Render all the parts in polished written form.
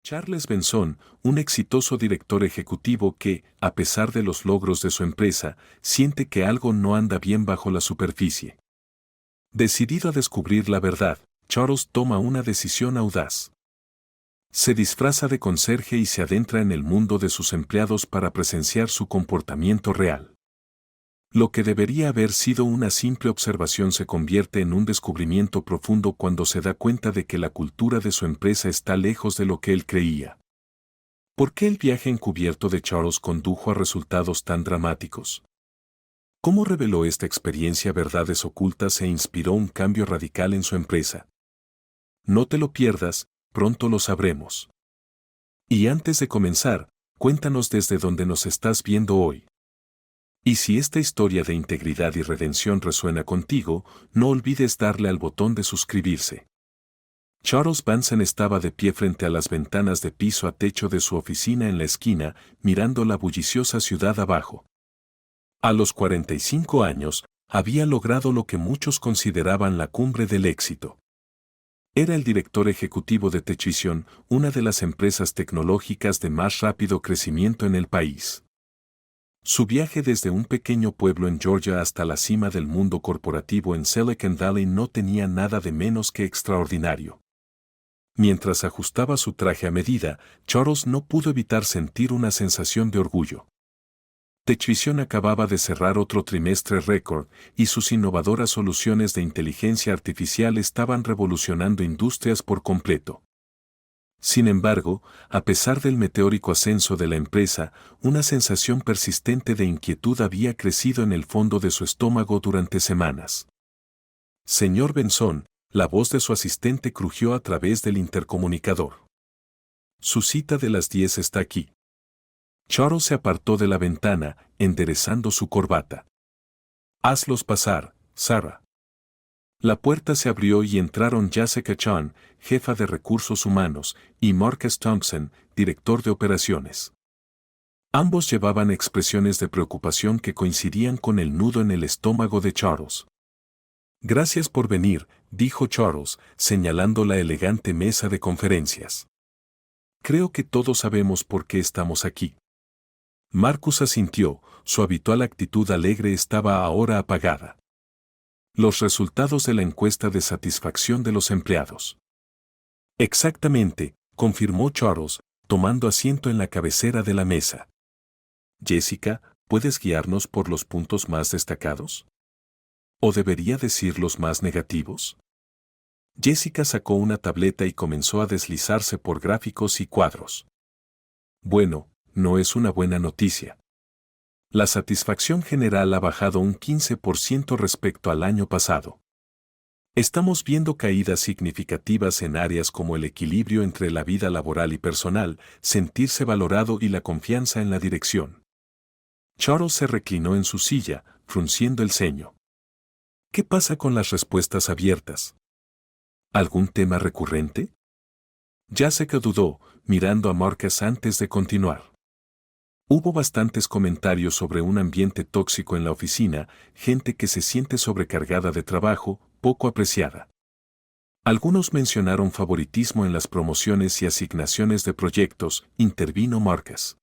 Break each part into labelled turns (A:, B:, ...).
A: Charles Benson, un exitoso director ejecutivo que, a pesar de los logros de su empresa, siente que algo no anda bien bajo la superficie. Decidido a descubrir la verdad, Charles toma una decisión audaz. Se disfraza de conserje y se adentra en el mundo de sus empleados para presenciar su comportamiento real. Lo que debería haber sido una simple observación se convierte en un descubrimiento profundo cuando se da cuenta de que la cultura de su empresa está lejos de lo que él creía. ¿Por qué el viaje encubierto de Charles condujo a resultados tan dramáticos? ¿Cómo reveló esta experiencia verdades ocultas e inspiró un cambio radical en su empresa? No te lo pierdas, pronto lo sabremos. Y antes de comenzar, cuéntanos desde dónde nos estás viendo hoy. Y si esta historia de integridad y redención resuena contigo, no olvides darle al botón de suscribirse. Charles Benson estaba de pie frente a las ventanas de piso a techo de su oficina en la esquina, mirando la bulliciosa ciudad abajo. A los 45 años, había logrado lo que muchos consideraban la cumbre del éxito. Era el director ejecutivo de TechVision, una de las empresas tecnológicas de más rápido crecimiento en el país. Su viaje desde un pequeño pueblo en Georgia hasta la cima del mundo corporativo en Silicon Valley no tenía nada de menos que extraordinario. Mientras ajustaba su traje a medida, Charles no pudo evitar sentir una sensación de orgullo. TechVision acababa de cerrar otro trimestre récord, y sus innovadoras soluciones de inteligencia artificial estaban revolucionando industrias por completo. Sin embargo, a pesar del meteórico ascenso de la empresa, una sensación persistente de inquietud había crecido en el fondo de su estómago durante semanas. Señor Benson, la voz de su asistente crujió a través del intercomunicador. Su cita de las 10 está aquí. Charles se apartó de la ventana, enderezando su corbata. Hazlos pasar, Sarah. La puerta se abrió y entraron Jessica Chan, jefa de recursos humanos, y Marcus Thompson, director de operaciones. Ambos llevaban expresiones de preocupación que coincidían con el nudo en el estómago de Charles. Gracias por venir, dijo Charles, señalando la elegante mesa de conferencias. Creo que todos sabemos por qué estamos aquí. Marcus asintió, su habitual actitud alegre estaba ahora apagada. Los resultados de la encuesta de satisfacción de los empleados. Exactamente, confirmó Charles, tomando asiento en la cabecera de la mesa. Jessica, ¿puedes guiarnos por los puntos más destacados? ¿O debería decir los más negativos? Jessica sacó una tableta y comenzó a deslizarse por gráficos y cuadros. Bueno, no es una buena noticia. La satisfacción general ha bajado un 15% respecto al año pasado. Estamos viendo caídas significativas en áreas como el equilibrio entre la vida laboral y personal, sentirse valorado y la confianza en la dirección. Charles se reclinó en su silla, frunciendo el ceño. ¿Qué pasa con las respuestas abiertas? ¿Algún tema recurrente? Jessica dudó, mirando a Marcus antes de continuar. Hubo bastantes comentarios sobre un ambiente tóxico en la oficina, gente que se siente sobrecargada de trabajo, poco apreciada. Algunos mencionaron favoritismo en las promociones y asignaciones de proyectos, intervino Marcus.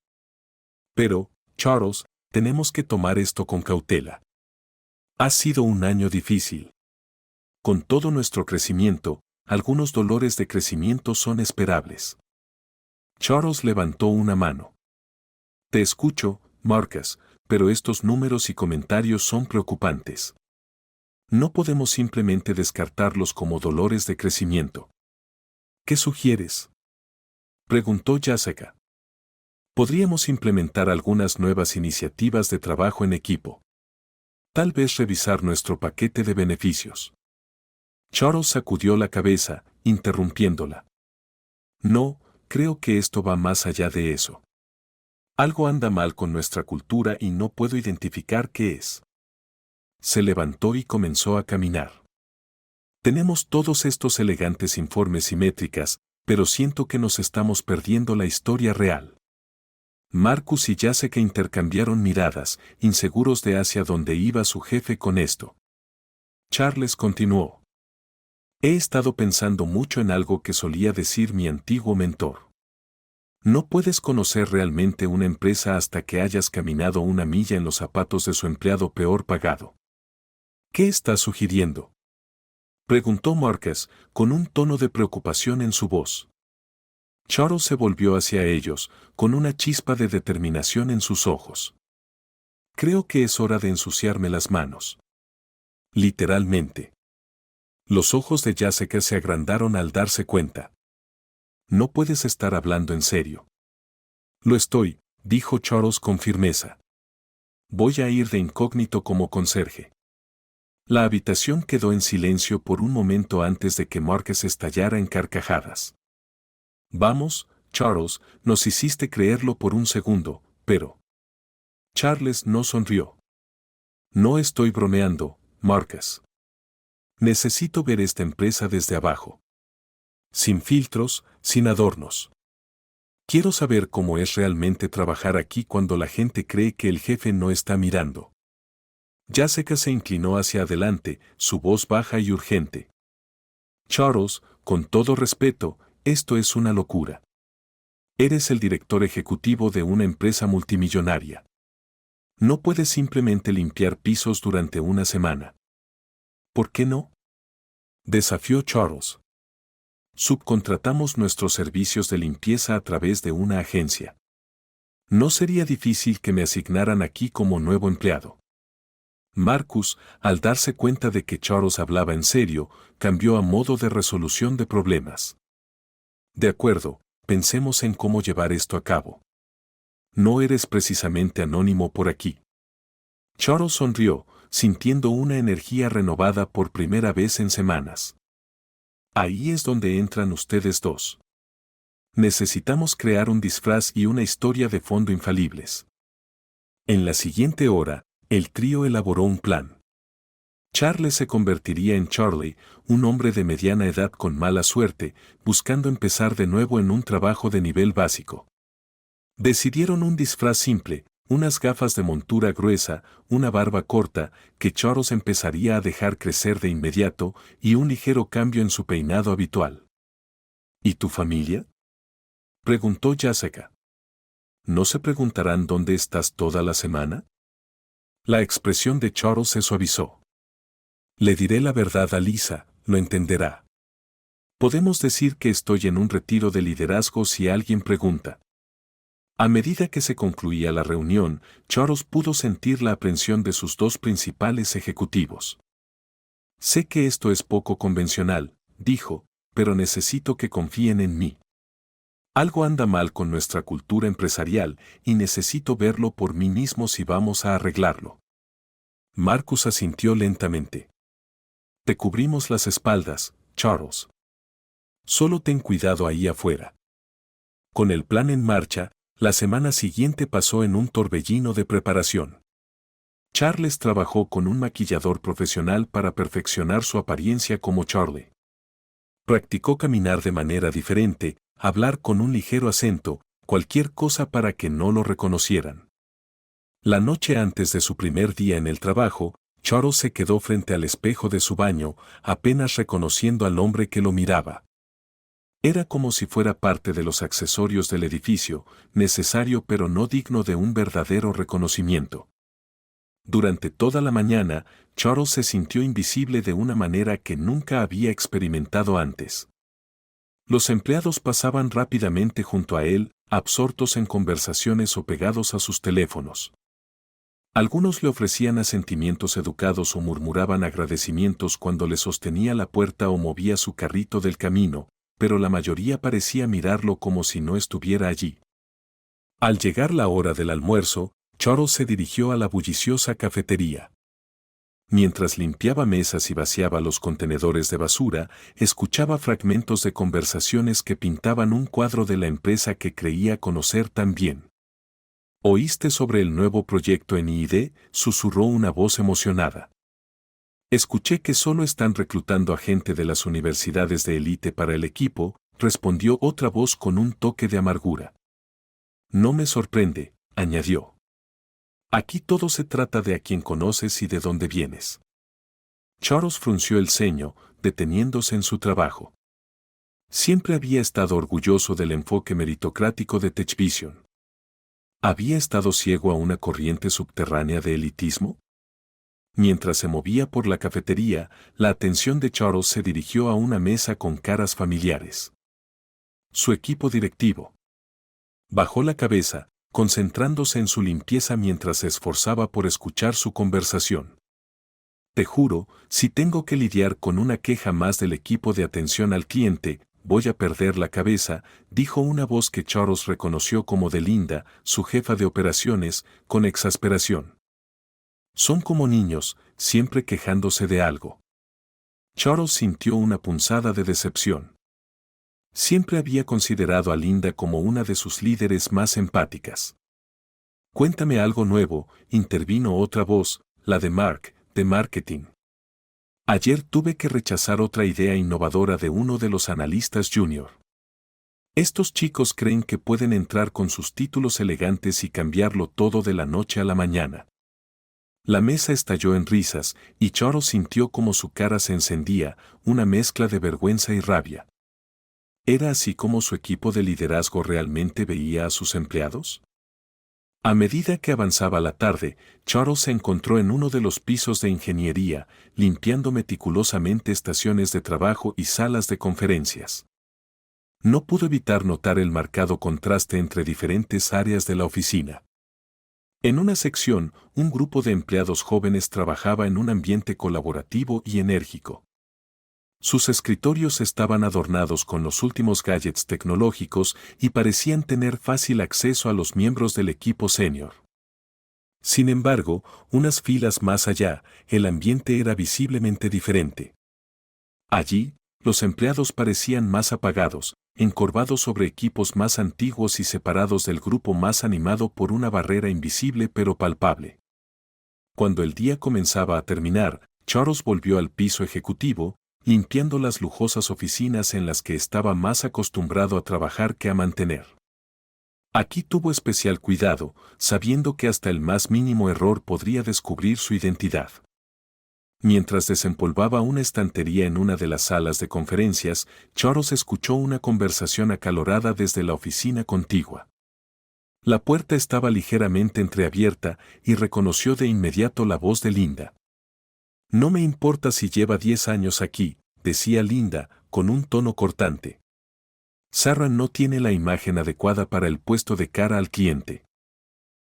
A: Pero, Charles, tenemos que tomar esto con cautela. Ha sido un año difícil. Con todo nuestro crecimiento, algunos dolores de crecimiento son esperables. Charles levantó una mano. Te escucho, Marcus, pero estos números y comentarios son preocupantes. No podemos simplemente descartarlos como dolores de crecimiento. ¿Qué sugieres? Preguntó Jessica. Podríamos implementar algunas nuevas iniciativas de trabajo en equipo. Tal vez revisar nuestro paquete de beneficios. Charles sacudió la cabeza, interrumpiéndola. No, creo que esto va más allá de eso. Algo anda mal con nuestra cultura y no puedo identificar qué es. Se levantó y comenzó a caminar. Tenemos todos estos elegantes informes y métricas, pero siento que nos estamos perdiendo la historia real. Marcus y Jessica intercambiaron miradas, inseguros de hacia dónde iba su jefe con esto. Charles continuó. He estado pensando mucho en algo que solía decir mi antiguo mentor. No puedes conocer realmente una empresa hasta que hayas caminado una milla en los zapatos de su empleado peor pagado. ¿Qué estás sugiriendo?, preguntó Marcus, con un tono de preocupación en su voz. Charles se volvió hacia ellos, con una chispa de determinación en sus ojos. Creo que es hora de ensuciarme las manos. Literalmente. Los ojos de Jessica se agrandaron al darse cuenta. No puedes estar hablando en serio. Lo estoy, dijo Charles con firmeza. Voy a ir de incógnito como conserje. La habitación quedó en silencio por un momento antes de que Marcus estallara en carcajadas. Vamos, Charles, nos hiciste creerlo por un segundo, pero... Charles no sonrió. No estoy bromeando, Marcus. Necesito ver esta empresa desde abajo. Sin filtros, sin adornos. Quiero saber cómo es realmente trabajar aquí cuando la gente cree que el jefe no está mirando. Jessica se inclinó hacia adelante, su voz baja y urgente. Charles, con todo respeto, esto es una locura. Eres el director ejecutivo de una empresa multimillonaria. No puedes simplemente limpiar pisos durante una semana. ¿Por qué no?, desafió Charles. Subcontratamos nuestros servicios de limpieza a través de una agencia. No sería difícil que me asignaran aquí como nuevo empleado. Marcus, al darse cuenta de que Charles hablaba en serio, cambió a modo de resolución de problemas. De acuerdo, pensemos en cómo llevar esto a cabo. No eres precisamente anónimo por aquí. Charles sonrió, sintiendo una energía renovada por primera vez en semanas. Ahí es donde entran ustedes dos. Necesitamos crear un disfraz y una historia de fondo infalibles. En la siguiente hora, el trío elaboró un plan. Charles se convertiría en Charlie, un hombre de mediana edad con mala suerte, buscando empezar de nuevo en un trabajo de nivel básico. Decidieron un disfraz simple, unas gafas de montura gruesa, una barba corta, que Charles empezaría a dejar crecer de inmediato, y un ligero cambio en su peinado habitual. ¿Y tu familia?, preguntó Jessica. ¿No se preguntarán dónde estás toda la semana? La expresión de Charles se suavizó. Le diré la verdad a Lisa, lo entenderá. Podemos decir que estoy en un retiro de liderazgo si alguien pregunta. A medida que se concluía la reunión, Charles pudo sentir la aprensión de sus dos principales ejecutivos. Sé que esto es poco convencional, dijo, pero necesito que confíen en mí. Algo anda mal con nuestra cultura empresarial y necesito verlo por mí mismo si vamos a arreglarlo. Marcus asintió lentamente. Te cubrimos las espaldas, Charles. Solo ten cuidado ahí afuera. Con el plan en marcha, la semana siguiente pasó en un torbellino de preparación. Charles trabajó con un maquillador profesional para perfeccionar su apariencia como Charlie. Practicó caminar de manera diferente, hablar con un ligero acento, cualquier cosa para que no lo reconocieran. La noche antes de su primer día en el trabajo, Charles se quedó frente al espejo de su baño, apenas reconociendo al hombre que lo miraba. Era como si fuera parte de los accesorios del edificio, necesario pero no digno de un verdadero reconocimiento. Durante toda la mañana, Charles se sintió invisible de una manera que nunca había experimentado antes. Los empleados pasaban rápidamente junto a él, absortos en conversaciones o pegados a sus teléfonos. Algunos le ofrecían asentimientos educados o murmuraban agradecimientos cuando le sostenía la puerta o movía su carrito del camino, pero la mayoría parecía mirarlo como si no estuviera allí. Al llegar la hora del almuerzo, Charles se dirigió a la bulliciosa cafetería. Mientras limpiaba mesas y vaciaba los contenedores de basura, escuchaba fragmentos de conversaciones que pintaban un cuadro de la empresa que creía conocer tan bien. ¿Oíste sobre el nuevo proyecto en I+D?, susurró una voz emocionada. Escuché que solo están reclutando a gente de las universidades de élite para el equipo, respondió otra voz con un toque de amargura. No me sorprende, añadió. Aquí todo se trata de a quién conoces y de dónde vienes. Charles frunció el ceño, deteniéndose en su trabajo. Siempre había estado orgulloso del enfoque meritocrático de TechVision. ¿Había estado ciego a una corriente subterránea de elitismo? Mientras se movía por la cafetería, la atención de Charles se dirigió a una mesa con caras familiares. Su equipo directivo. Bajó la cabeza, concentrándose en su limpieza mientras se esforzaba por escuchar su conversación. Te juro, si tengo que lidiar con una queja más del equipo de atención al cliente, voy a perder la cabeza, dijo una voz que Charles reconoció como de Linda, su jefa de operaciones, con exasperación. Son como niños, siempre quejándose de algo. Charles sintió una punzada de decepción. Siempre había considerado a Linda como una de sus líderes más empáticas. Cuéntame algo nuevo, intervino otra voz, la de Mark, de marketing. Ayer tuve que rechazar otra idea innovadora de uno de los analistas junior. Estos chicos creen que pueden entrar con sus títulos elegantes y cambiarlo todo de la noche a la mañana. La mesa estalló en risas, y Charles sintió como su cara se encendía, una mezcla de vergüenza y rabia. ¿Era así como su equipo de liderazgo realmente veía a sus empleados? A medida que avanzaba la tarde, Charles se encontró en uno de los pisos de ingeniería, limpiando meticulosamente estaciones de trabajo y salas de conferencias. No pudo evitar notar el marcado contraste entre diferentes áreas de la oficina. En una sección, un grupo de empleados jóvenes trabajaba en un ambiente colaborativo y enérgico. Sus escritorios estaban adornados con los últimos gadgets tecnológicos y parecían tener fácil acceso a los miembros del equipo senior. Sin embargo, unas filas más allá, el ambiente era visiblemente diferente. Allí, los empleados parecían más apagados, encorvados sobre equipos más antiguos y separados del grupo más animado por una barrera invisible pero palpable. Cuando el día comenzaba a terminar, Charles volvió al piso ejecutivo, limpiando las lujosas oficinas en las que estaba más acostumbrado a trabajar que a mantener. Aquí tuvo especial cuidado, sabiendo que hasta el más mínimo error podría descubrir su identidad. Mientras desempolvaba una estantería en una de las salas de conferencias, Charles escuchó una conversación acalorada desde la oficina contigua. La puerta estaba ligeramente entreabierta y reconoció de inmediato la voz de Linda. No me importa si lleva 10 años aquí, decía Linda, con un tono cortante. Sarah no tiene la imagen adecuada para el puesto de cara al cliente.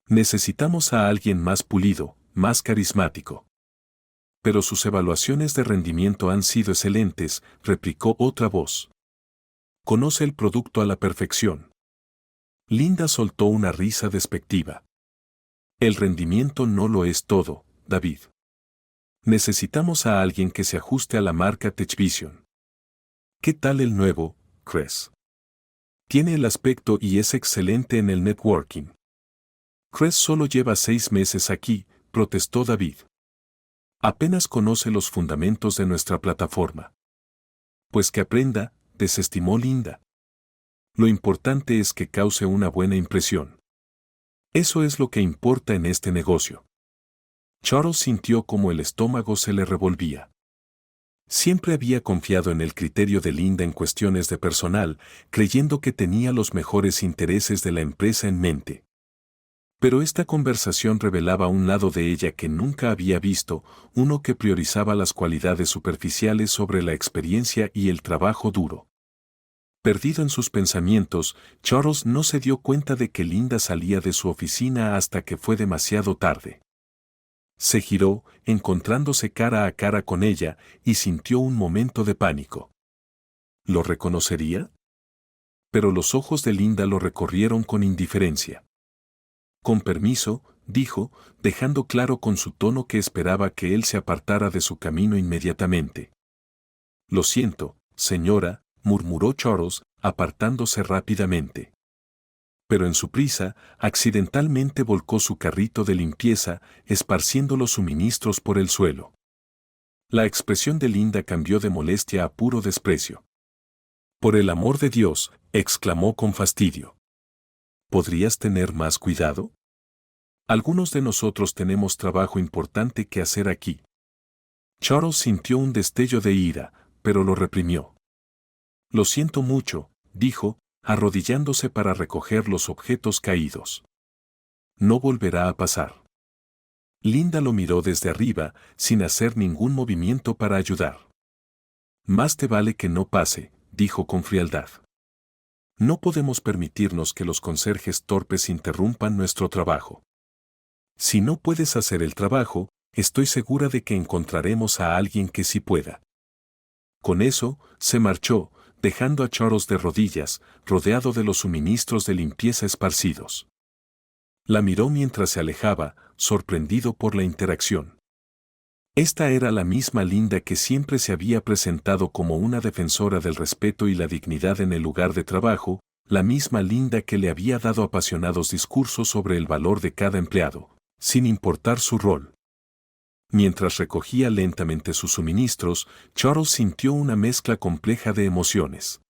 A: Necesitamos a alguien más pulido, más carismático. Pero sus evaluaciones de rendimiento han sido excelentes, replicó otra voz. Conoce el producto a la perfección. Linda soltó una risa despectiva. El rendimiento no lo es todo, David. Necesitamos a alguien que se ajuste a la marca TechVision. ¿Qué tal el nuevo, Chris? Tiene el aspecto y es excelente en el networking. Chris solo lleva 6 meses aquí, protestó David. Apenas conoce los fundamentos de nuestra plataforma. Pues que aprenda, desestimó Linda. Lo importante es que cause una buena impresión. Eso es lo que importa en este negocio. Charles sintió como el estómago se le revolvía. Siempre había confiado en el criterio de Linda en cuestiones de personal, creyendo que tenía los mejores intereses de la empresa en mente. Pero esta conversación revelaba un lado de ella que nunca había visto, uno que priorizaba las cualidades superficiales sobre la experiencia y el trabajo duro. Perdido en sus pensamientos, Charles no se dio cuenta de que Linda salía de su oficina hasta que fue demasiado tarde. Se giró, encontrándose cara a cara con ella, y sintió un momento de pánico. ¿Lo reconocería? Pero los ojos de Linda lo recorrieron con indiferencia. Con permiso, dijo, dejando claro con su tono que esperaba que él se apartara de su camino inmediatamente. Lo siento, señora, murmuró Charles, apartándose rápidamente. Pero en su prisa, accidentalmente volcó su carrito de limpieza, esparciendo los suministros por el suelo. La expresión de Linda cambió de molestia a puro desprecio. «Por el amor de Dios», exclamó con fastidio. ¿Podrías tener más cuidado? Algunos de nosotros tenemos trabajo importante que hacer aquí. Charles sintió un destello de ira, pero lo reprimió. Lo siento mucho, dijo, arrodillándose para recoger los objetos caídos. No volverá a pasar. Linda lo miró desde arriba, sin hacer ningún movimiento para ayudar. Más te vale que no pase, dijo con frialdad. No podemos permitirnos que los conserjes torpes interrumpan nuestro trabajo. Si no puedes hacer el trabajo, estoy segura de que encontraremos a alguien que sí pueda. Con eso, se marchó, dejando a Charles de rodillas, rodeado de los suministros de limpieza esparcidos. La miró mientras se alejaba, sorprendido por la interacción. Esta era la misma Linda que siempre se había presentado como una defensora del respeto y la dignidad en el lugar de trabajo, la misma Linda que le había dado apasionados discursos sobre el valor de cada empleado, sin importar su rol. Mientras recogía lentamente sus suministros, Charles sintió una mezcla compleja de emociones.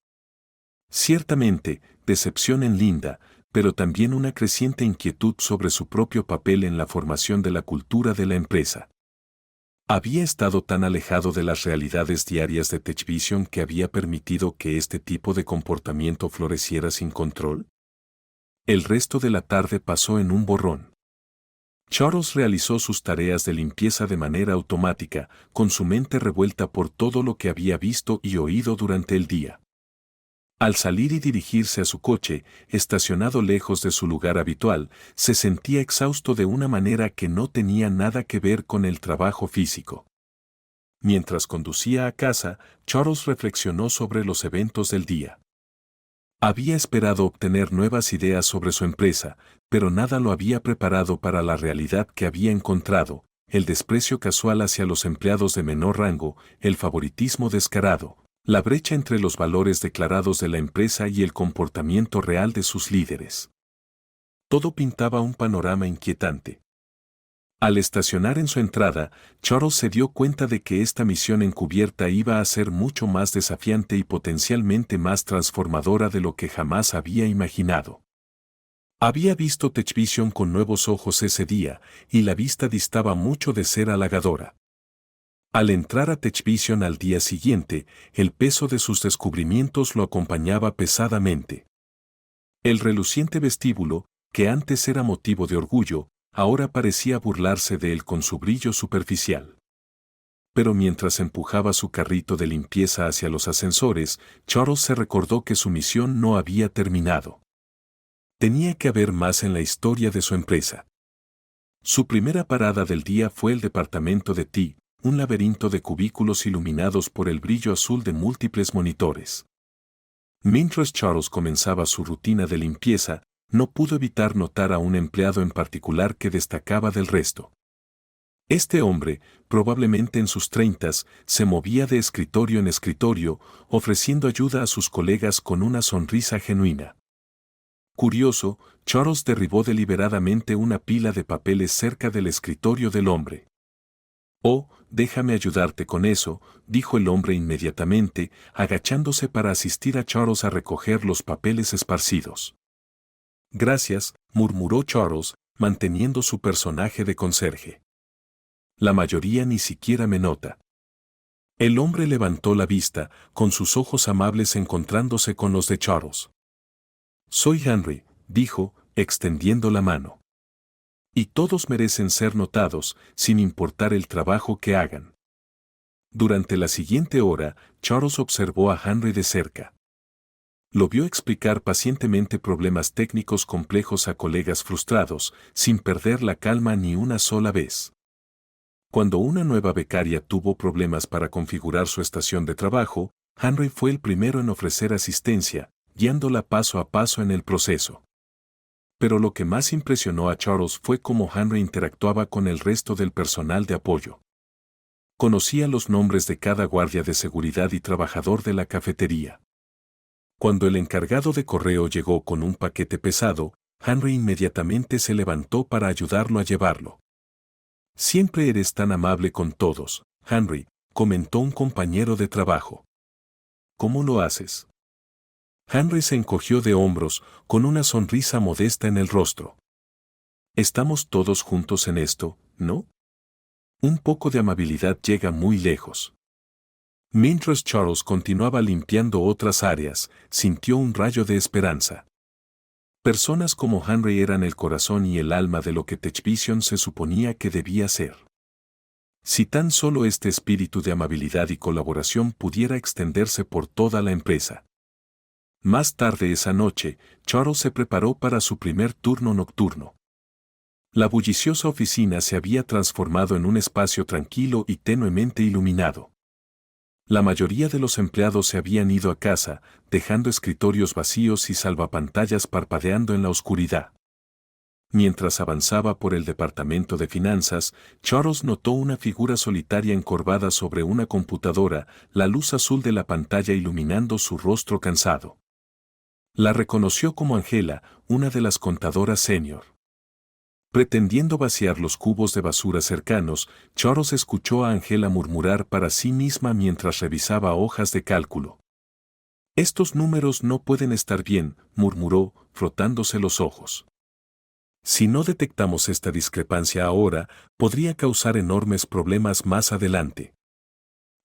A: Ciertamente, decepción en Linda, pero también una creciente inquietud sobre su propio papel en la formación de la cultura de la empresa. Había estado tan alejado de las realidades diarias de TechVision que había permitido que este tipo de comportamiento floreciera sin control. El resto de la tarde pasó en un borrón. Charles realizó sus tareas de limpieza de manera automática, con su mente revuelta por todo lo que había visto y oído durante el día. Al salir y dirigirse a su coche, estacionado lejos de su lugar habitual, se sentía exhausto de una manera que no tenía nada que ver con el trabajo físico. Mientras conducía a casa, Charles reflexionó sobre los eventos del día. Había esperado obtener nuevas ideas sobre su empresa, pero nada lo había preparado para la realidad que había encontrado: el desprecio casual hacia los empleados de menor rango, el favoritismo descarado, la brecha entre los valores declarados de la empresa y el comportamiento real de sus líderes. Todo pintaba un panorama inquietante. Al estacionar en su entrada, Charles se dio cuenta de que esta misión encubierta iba a ser mucho más desafiante y potencialmente más transformadora de lo que jamás había imaginado. Había visto TechVision con nuevos ojos ese día, y la vista distaba mucho de ser halagadora. Al entrar a TechVision al día siguiente, el peso de sus descubrimientos lo acompañaba pesadamente. El reluciente vestíbulo, que antes era motivo de orgullo, ahora parecía burlarse de él con su brillo superficial. Pero mientras empujaba su carrito de limpieza hacia los ascensores, Charles se recordó que su misión no había terminado. Tenía que haber más en la historia de su empresa. Su primera parada del día fue el departamento de T, un laberinto de cubículos iluminados por el brillo azul de múltiples monitores. Mientras Charles comenzaba su rutina de limpieza, no pudo evitar notar a un empleado en particular que destacaba del resto. Este hombre, probablemente en sus 30s, se movía de escritorio en escritorio, ofreciendo ayuda a sus colegas con una sonrisa genuina. Curioso, Charles derribó deliberadamente una pila de papeles cerca del escritorio del hombre. «Oh, déjame ayudarte con eso», dijo el hombre inmediatamente, agachándose para asistir a Charles a recoger los papeles esparcidos. «Gracias», murmuró Charles, manteniendo su personaje de conserje. «La mayoría ni siquiera me nota». El hombre levantó la vista, con sus ojos amables encontrándose con los de Charles. «Soy Henry», dijo, extendiendo la mano. «Y todos merecen ser notados, sin importar el trabajo que hagan». Durante la siguiente hora, Charles observó a Henry de cerca. Lo vio explicar pacientemente problemas técnicos complejos a colegas frustrados, sin perder la calma ni una sola vez. Cuando una nueva becaria tuvo problemas para configurar su estación de trabajo, Henry fue el primero en ofrecer asistencia, guiándola paso a paso en el proceso. Pero lo que más impresionó a Charles fue cómo Henry interactuaba con el resto del personal de apoyo. Conocía los nombres de cada guardia de seguridad y trabajador de la cafetería. Cuando el encargado de correo llegó con un paquete pesado, Henry inmediatamente se levantó para ayudarlo a llevarlo. «Siempre eres tan amable con todos, Henry», comentó un compañero de trabajo. «¿Cómo lo haces?». Henry se encogió de hombros, con una sonrisa modesta en el rostro. «Estamos todos juntos en esto, ¿no? Un poco de amabilidad llega muy lejos». Mientras Charles continuaba limpiando otras áreas, sintió un rayo de esperanza. Personas como Henry eran el corazón y el alma de lo que TechVision se suponía que debía ser. Si tan solo este espíritu de amabilidad y colaboración pudiera extenderse por toda la empresa. Más tarde esa noche, Charles se preparó para su primer turno nocturno. La bulliciosa oficina se había transformado en un espacio tranquilo y tenuemente iluminado. La mayoría de los empleados se habían ido a casa, dejando escritorios vacíos y salvapantallas parpadeando en la oscuridad. Mientras avanzaba por el departamento de finanzas, Charles notó una figura solitaria encorvada sobre una computadora, la luz azul de la pantalla iluminando su rostro cansado. La reconoció como Angela, una de las contadoras senior. Pretendiendo vaciar los cubos de basura cercanos, Charles escuchó a Angela murmurar para sí misma mientras revisaba hojas de cálculo. «Estos números no pueden estar bien», murmuró, frotándose los ojos. «Si no detectamos esta discrepancia ahora, podría causar enormes problemas más adelante».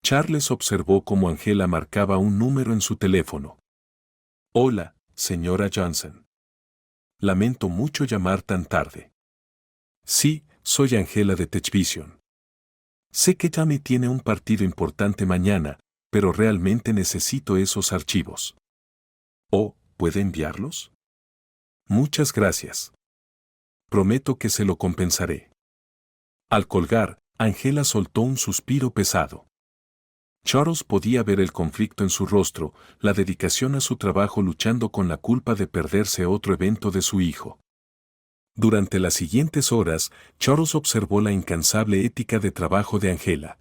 A: Charles observó cómo Angela marcaba un número en su teléfono. «Hola, señora Johnson. Lamento mucho llamar tan tarde». «Sí, soy Angela de TechVision. Sé que Tammy tiene un partido importante mañana, pero realmente necesito esos archivos». «Oh, ¿puede enviarlos?» «Muchas gracias. Prometo que se lo compensaré». Al colgar, Angela soltó un suspiro pesado. Charles podía ver el conflicto en su rostro, la dedicación a su trabajo luchando con la culpa de perderse otro evento de su hijo. Durante las siguientes horas, Charles observó la incansable ética de trabajo de Angela.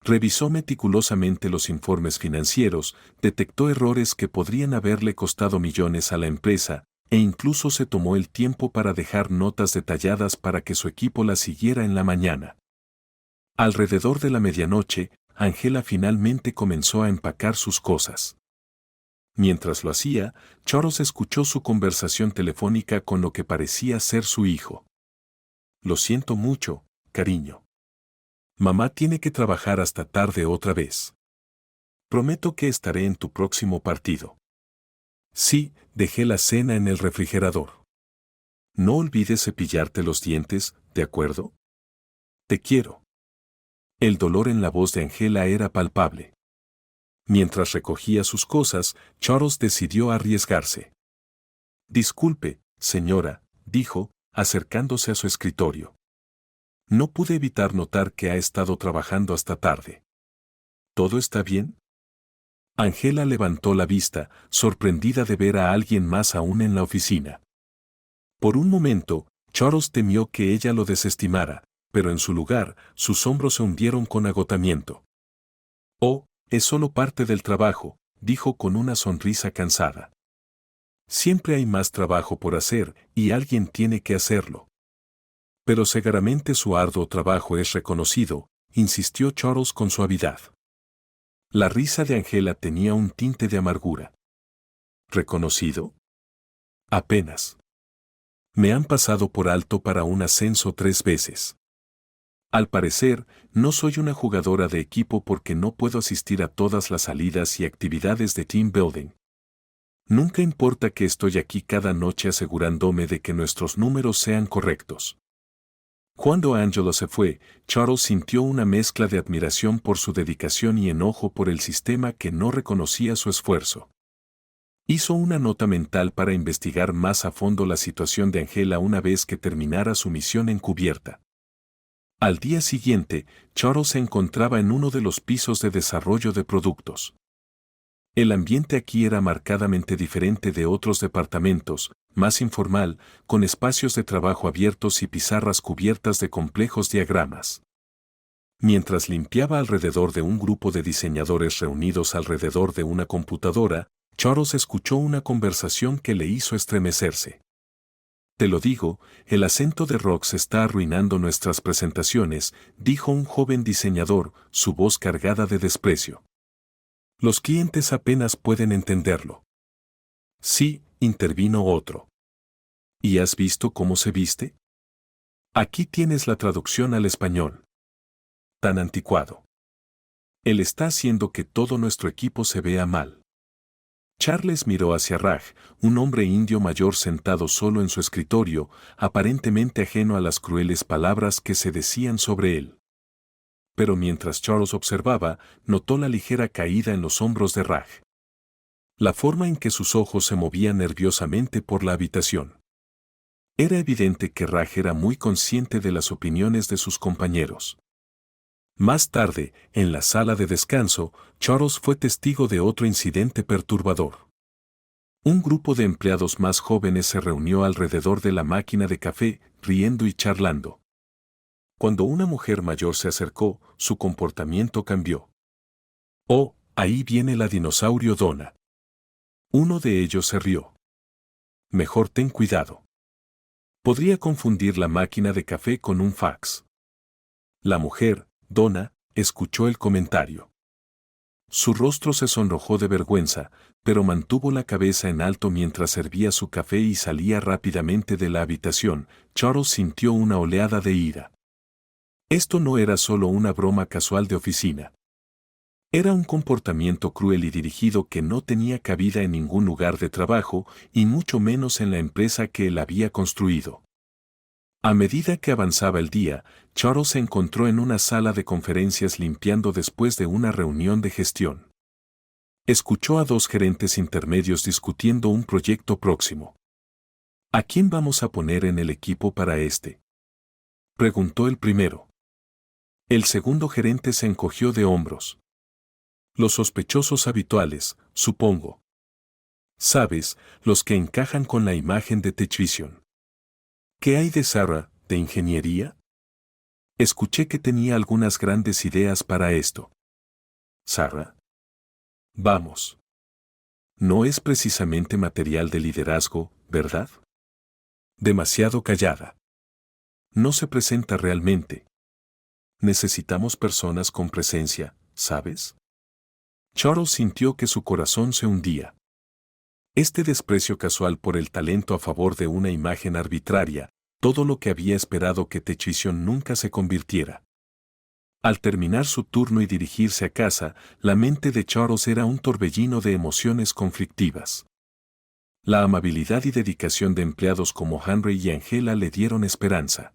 A: Revisó meticulosamente los informes financieros, detectó errores que podrían haberle costado millones a la empresa, e incluso se tomó el tiempo para dejar notas detalladas para que su equipo las siguiera en la mañana. Alrededor de la medianoche, Angela finalmente comenzó a empacar sus cosas. Mientras lo hacía, Charles escuchó su conversación telefónica con lo que parecía ser su hijo. «Lo siento mucho, cariño. Mamá tiene que trabajar hasta tarde otra vez. Prometo que estaré en tu próximo partido». «Sí, dejé la cena en el refrigerador. No olvides cepillarte los dientes, ¿de acuerdo? Te quiero». El dolor en la voz de Angela era palpable. Mientras recogía sus cosas, Charles decidió arriesgarse. «Disculpe, señora», dijo, acercándose a su escritorio. «No pude evitar notar que ha estado trabajando hasta tarde. ¿Todo está bien?» Angela levantó la vista, sorprendida de ver a alguien más aún en la oficina. Por un momento, Charles temió que ella lo desestimara, pero en su lugar, sus hombros se hundieron con agotamiento. «Oh, es solo parte del trabajo», dijo con una sonrisa cansada. «Siempre hay más trabajo por hacer y alguien tiene que hacerlo». «Pero seguramente su arduo trabajo es reconocido», insistió Charles con suavidad. La risa de Angela tenía un tinte de amargura. «¿Reconocido? Apenas. Me han pasado por alto para un ascenso 3 veces. Al parecer, no soy una jugadora de equipo porque no puedo asistir a todas las salidas y actividades de team building. Nunca importa que estoy aquí cada noche asegurándome de que nuestros números sean correctos». Cuando Angela se fue, Charles sintió una mezcla de admiración por su dedicación y enojo por el sistema que no reconocía su esfuerzo. Hizo una nota mental para investigar más a fondo la situación de Angela una vez que terminara su misión encubierta. Al día siguiente, Charles se encontraba en uno de los pisos de desarrollo de productos. El ambiente aquí era marcadamente diferente de otros departamentos, más informal, con espacios de trabajo abiertos y pizarras cubiertas de complejos diagramas. Mientras limpiaba alrededor de un grupo de diseñadores reunidos alrededor de una computadora, Charles escuchó una conversación que le hizo estremecerse. «Te lo digo, el acento de Rox está arruinando nuestras presentaciones», dijo un joven diseñador, su voz cargada de desprecio. «Los clientes apenas pueden entenderlo». «Sí», intervino otro. «¿Y has visto cómo se viste? Aquí tienes la traducción al español. Tan anticuado». Él está haciendo que todo nuestro equipo se vea mal. Charles miró hacia Raj, un hombre indio mayor sentado solo en su escritorio, aparentemente ajeno a las crueles palabras que se decían sobre él. Pero mientras Charles observaba, notó la ligera caída en los hombros de Raj. La forma en que sus ojos se movían nerviosamente por la habitación. Era evidente que Raj era muy consciente de las opiniones de sus compañeros. Más tarde, en la sala de descanso, Charles fue testigo de otro incidente perturbador. Un grupo de empleados más jóvenes se reunió alrededor de la máquina de café, riendo y charlando. Cuando una mujer mayor se acercó, su comportamiento cambió. «Oh, ahí viene la dinosaurio Donna». Uno de ellos se rió. «Mejor ten cuidado. Podría confundir la máquina de café con un fax». La mujer, Donna, escuchó el comentario. Su rostro se sonrojó de vergüenza, pero mantuvo la cabeza en alto mientras servía su café y salía rápidamente de la habitación. Charles sintió una oleada de ira. Esto no era solo una broma casual de oficina. Era un comportamiento cruel y dirigido que no tenía cabida en ningún lugar de trabajo, y mucho menos en la empresa que él había construido. A medida que avanzaba el día, Charles se encontró en una sala de conferencias limpiando después de una reunión de gestión. Escuchó a dos gerentes intermedios discutiendo un proyecto próximo. ¿A quién vamos a poner en el equipo para este?, preguntó el primero. El segundo gerente se encogió de hombros. Los sospechosos habituales, supongo. Sabes, los que encajan con la imagen de TechVision. ¿Qué hay de Sarah, de ingeniería? Escuché que tenía algunas grandes ideas para esto. Sarah. Vamos. No es precisamente material de liderazgo, ¿verdad? Demasiado callada. No se presenta realmente. Necesitamos personas con presencia, ¿sabes? Charles sintió que su corazón se hundía. Este desprecio casual por el talento a favor de una imagen arbitraria, todo lo que había esperado que TechVision nunca se convirtiera. Al terminar su turno y dirigirse a casa, la mente de Charles era un torbellino de emociones conflictivas. La amabilidad y dedicación de empleados como Henry y Angela le dieron esperanza.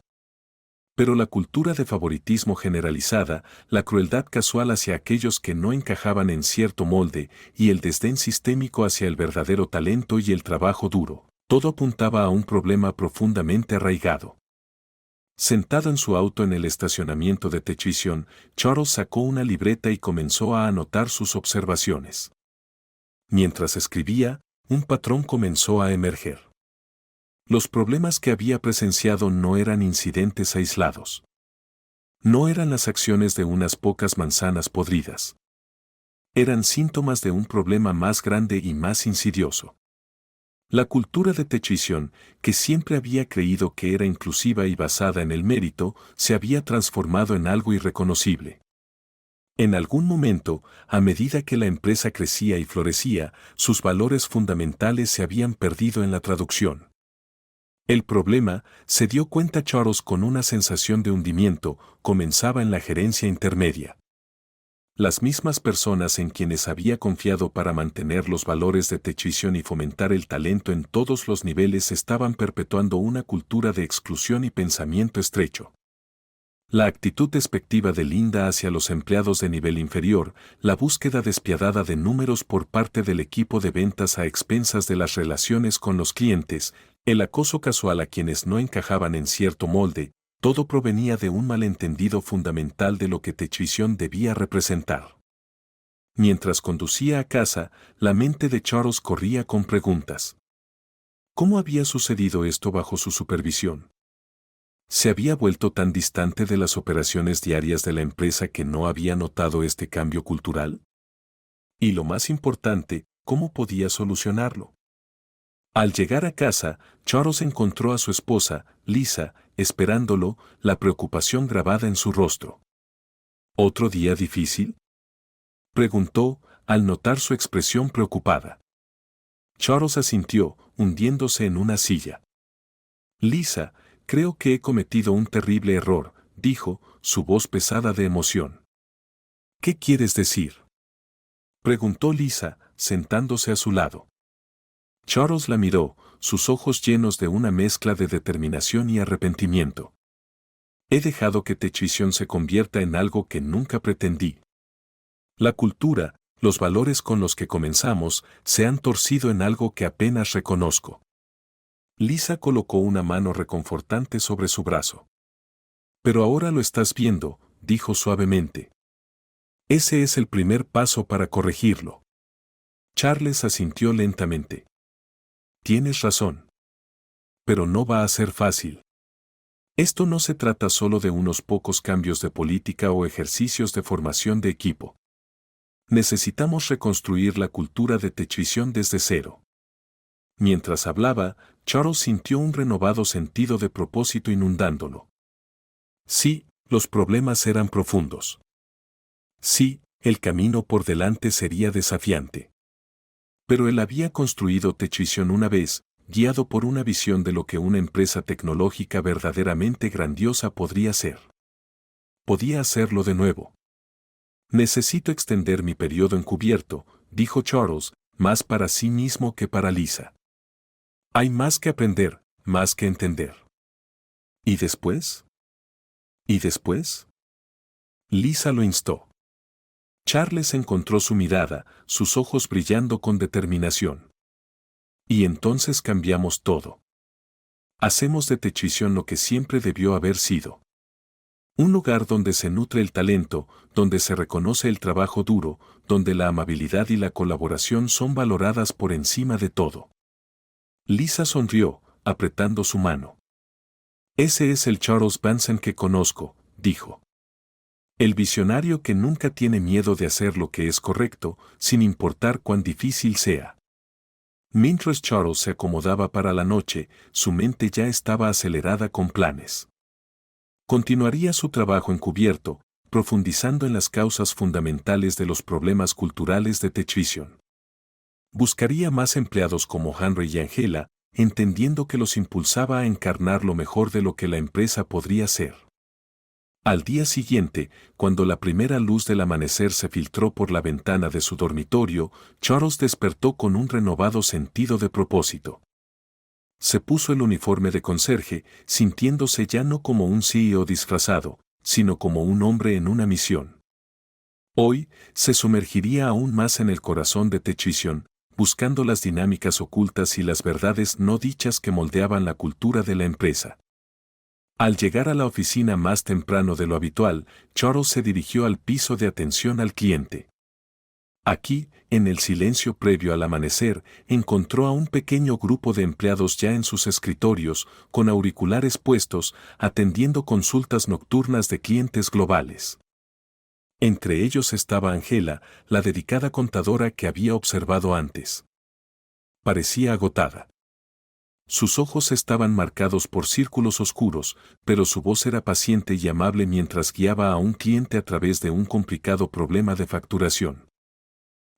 A: Pero la cultura de favoritismo generalizada, la crueldad casual hacia aquellos que no encajaban en cierto molde y el desdén sistémico hacia el verdadero talento y el trabajo duro, todo apuntaba a un problema profundamente arraigado. Sentado en su auto en el estacionamiento de TechVision, Charles sacó una libreta y comenzó a anotar sus observaciones. Mientras escribía, un patrón comenzó a emerger. Los problemas que había presenciado no eran incidentes aislados. No eran las acciones de unas pocas manzanas podridas. Eran síntomas de un problema más grande y más insidioso. La cultura de TechVision, que siempre había creído que era inclusiva y basada en el mérito, se había transformado en algo irreconocible. En algún momento, a medida que la empresa crecía y florecía, sus valores fundamentales se habían perdido en la traducción. El problema, se dio cuenta Charles con una sensación de hundimiento, comenzaba en la gerencia intermedia. Las mismas personas en quienes había confiado para mantener los valores de TechVision y fomentar el talento en todos los niveles estaban perpetuando una cultura de exclusión y pensamiento estrecho. La actitud despectiva de Linda hacia los empleados de nivel inferior, la búsqueda despiadada de números por parte del equipo de ventas a expensas de las relaciones con los clientes, el acoso casual a quienes no encajaban en cierto molde, todo provenía de un malentendido fundamental de lo que TechVision debía representar. Mientras conducía a casa, la mente de Charles corría con preguntas. ¿Cómo había sucedido esto bajo su supervisión? ¿Se había vuelto tan distante de las operaciones diarias de la empresa que no había notado este cambio cultural? Y lo más importante, ¿cómo podía solucionarlo? Al llegar a casa, Charles encontró a su esposa, Lisa, esperándolo, la preocupación grabada en su rostro. ¿Otro día difícil?, preguntó, al notar su expresión preocupada. Charles asintió, hundiéndose en una silla. Lisa, creo que he cometido un terrible error, dijo, su voz pesada de emoción. ¿Qué quieres decir?, preguntó Lisa, sentándose a su lado. Charles la miró, sus ojos llenos de una mezcla de determinación y arrepentimiento. He dejado que Techvision se convierta en algo que nunca pretendí. La cultura, los valores con los que comenzamos, se han torcido en algo que apenas reconozco. Lisa colocó una mano reconfortante sobre su brazo. Pero ahora lo estás viendo, dijo suavemente. Ese es el primer paso para corregirlo. Charles asintió lentamente. Tienes razón. Pero no va a ser fácil. Esto no se trata solo de unos pocos cambios de política o ejercicios de formación de equipo. Necesitamos reconstruir la cultura de Techvision desde cero. Mientras hablaba, Charles sintió un renovado sentido de propósito inundándolo. Sí, los problemas eran profundos. Sí, el camino por delante sería desafiante. Pero él había construido Techvision una vez, guiado por una visión de lo que una empresa tecnológica verdaderamente grandiosa podría ser. Podía hacerlo de nuevo. Necesito extender mi periodo encubierto, dijo Charles, más para sí mismo que para Lisa. Hay más que aprender, más que entender. ¿Y después? ¿Y después? Lisa lo instó. Charles encontró su mirada, sus ojos brillando con determinación. Y entonces cambiamos todo. Hacemos de Techvision lo que siempre debió haber sido. Un lugar donde se nutre el talento, donde se reconoce el trabajo duro, donde la amabilidad y la colaboración son valoradas por encima de todo. Lisa sonrió, apretando su mano. Ese es el Charles Benson que conozco, dijo. El visionario que nunca tiene miedo de hacer lo que es correcto, sin importar cuán difícil sea. Mientras Charles se acomodaba para la noche, su mente ya estaba acelerada con planes. Continuaría su trabajo encubierto, profundizando en las causas fundamentales de los problemas culturales de Techvision. Buscaría más empleados como Henry y Angela, entendiendo que los impulsaba a encarnar lo mejor de lo que la empresa podría ser. Al día siguiente, cuando la primera luz del amanecer se filtró por la ventana de su dormitorio, Charles despertó con un renovado sentido de propósito. Se puso el uniforme de conserje, sintiéndose ya no como un CEO disfrazado, sino como un hombre en una misión. Hoy, se sumergiría aún más en el corazón de Techvision, buscando las dinámicas ocultas y las verdades no dichas que moldeaban la cultura de la empresa. Al llegar a la oficina más temprano de lo habitual, Charles se dirigió al piso de atención al cliente. Aquí, en el silencio previo al amanecer, encontró a un pequeño grupo de empleados ya en sus escritorios, con auriculares puestos, atendiendo consultas nocturnas de clientes globales. Entre ellos estaba Angela, la dedicada contadora que había observado antes. Parecía agotada. Sus ojos estaban marcados por círculos oscuros, pero su voz era paciente y amable mientras guiaba a un cliente a través de un complicado problema de facturación.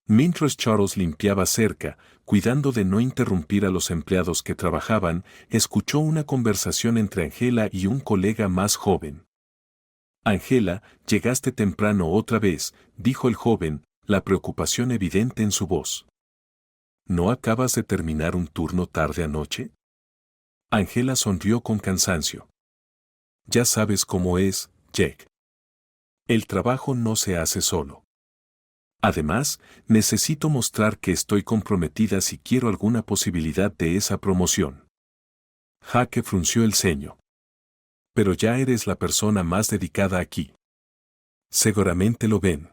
A: Mientras Charles limpiaba cerca, cuidando de no interrumpir a los empleados que trabajaban, escuchó una conversación entre Angela y un colega más joven. Angela, llegaste temprano otra vez, dijo el joven, la preocupación evidente en su voz. ¿No acabas de terminar un turno tarde anoche? Angela sonrió con cansancio. Ya sabes cómo es, Jack. El trabajo no se hace solo. Además, necesito mostrar que estoy comprometida si quiero alguna posibilidad de esa promoción. Jaque frunció el ceño. Pero ya eres la persona más dedicada aquí. Seguramente lo ven.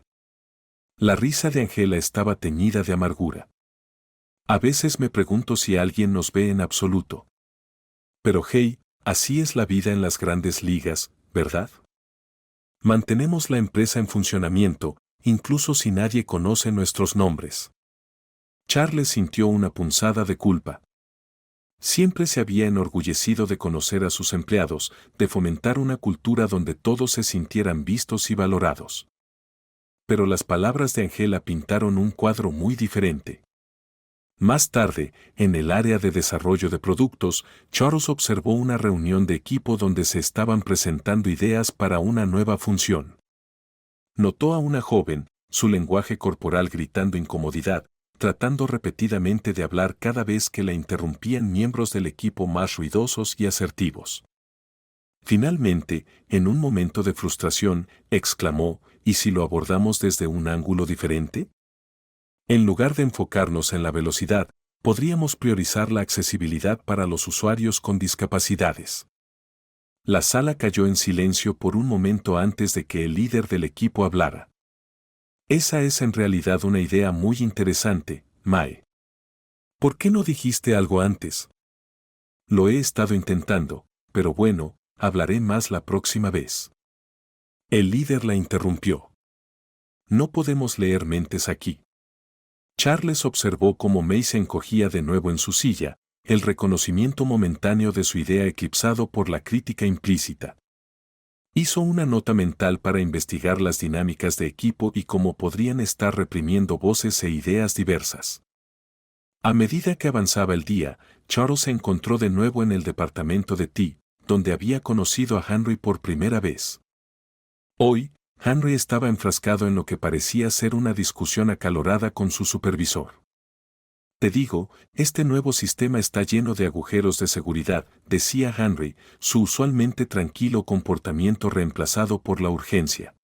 A: La risa de Angela estaba teñida de amargura. A veces me pregunto si alguien nos ve en absoluto. Pero hey, así es la vida en las grandes ligas, ¿verdad? Mantenemos la empresa en funcionamiento, incluso si nadie conoce nuestros nombres. Charles sintió una punzada de culpa. Siempre se había enorgullecido de conocer a sus empleados, de fomentar una cultura donde todos se sintieran vistos y valorados. Pero las palabras de Angela pintaron un cuadro muy diferente. Más tarde, en el área de desarrollo de productos, Charles observó una reunión de equipo donde se estaban presentando ideas para una nueva función. Notó a una joven, su lenguaje corporal gritando incomodidad, tratando repetidamente de hablar cada vez que la interrumpían miembros del equipo más ruidosos y asertivos. Finalmente, en un momento de frustración, exclamó, ¿y si lo abordamos desde un ángulo diferente? En lugar de enfocarnos en la velocidad, podríamos priorizar la accesibilidad para los usuarios con discapacidades. La sala cayó en silencio por un momento antes de que el líder del equipo hablara. Esa es en realidad una idea muy interesante, Mae. ¿Por qué no dijiste algo antes? Lo he estado intentando, pero bueno, hablaré más la próxima vez. El líder la interrumpió. No podemos leer mentes aquí. Charles observó cómo May se encogía de nuevo en su silla, el reconocimiento momentáneo de su idea eclipsado por la crítica implícita. Hizo una nota mental para investigar las dinámicas de equipo y cómo podrían estar reprimiendo voces e ideas diversas. A medida que avanzaba el día, Charles se encontró de nuevo en el departamento de T, donde había conocido a Henry por primera vez. Hoy, Henry estaba enfrascado en lo que parecía ser una discusión acalorada con su supervisor. Te digo, este nuevo sistema está lleno de agujeros de seguridad, decía Henry, su usualmente tranquilo comportamiento reemplazado por la urgencia.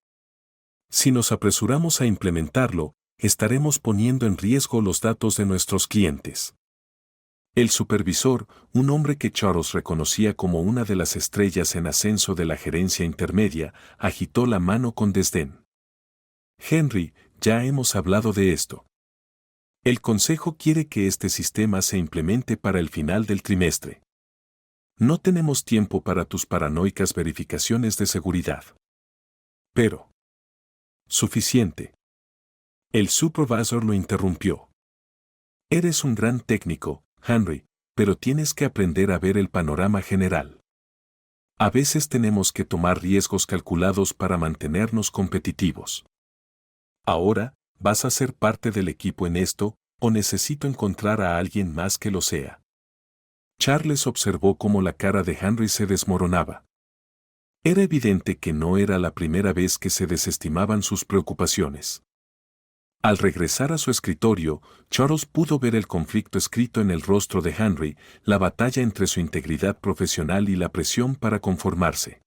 A: Si nos apresuramos a implementarlo, estaremos poniendo en riesgo los datos de nuestros clientes. El supervisor, un hombre que Charles reconocía como una de las estrellas en ascenso de la gerencia intermedia, agitó la mano con desdén. Henry, ya hemos hablado de esto. El Consejo quiere que este sistema se implemente para el final del trimestre. No tenemos tiempo para tus paranoicas verificaciones de seguridad. Pero. Suficiente. El supervisor lo interrumpió. Eres un gran técnico, Henry, pero tienes que aprender a ver el panorama general. A veces tenemos que tomar riesgos calculados para mantenernos competitivos. Ahora, ¿vas a ser parte del equipo en esto, o necesito encontrar a alguien más que lo sea? Charles observó cómo la cara de Henry se desmoronaba. Era evidente que no era la primera vez que se desestimaban sus preocupaciones. Al regresar a su escritorio, Charles pudo ver el conflicto escrito en el rostro de Henry, la batalla entre su integridad profesional y la presión para conformarse.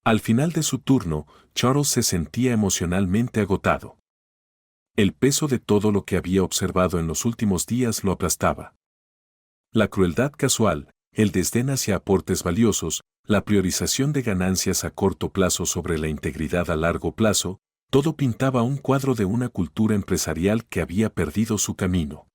A: Al final de su turno, Charles se sentía emocionalmente agotado. El peso de todo lo que había observado en los últimos días lo aplastaba. La crueldad casual, el desdén hacia aportes valiosos, la priorización de ganancias a corto plazo sobre la integridad a largo plazo, todo pintaba un cuadro de una cultura empresarial que había perdido su camino.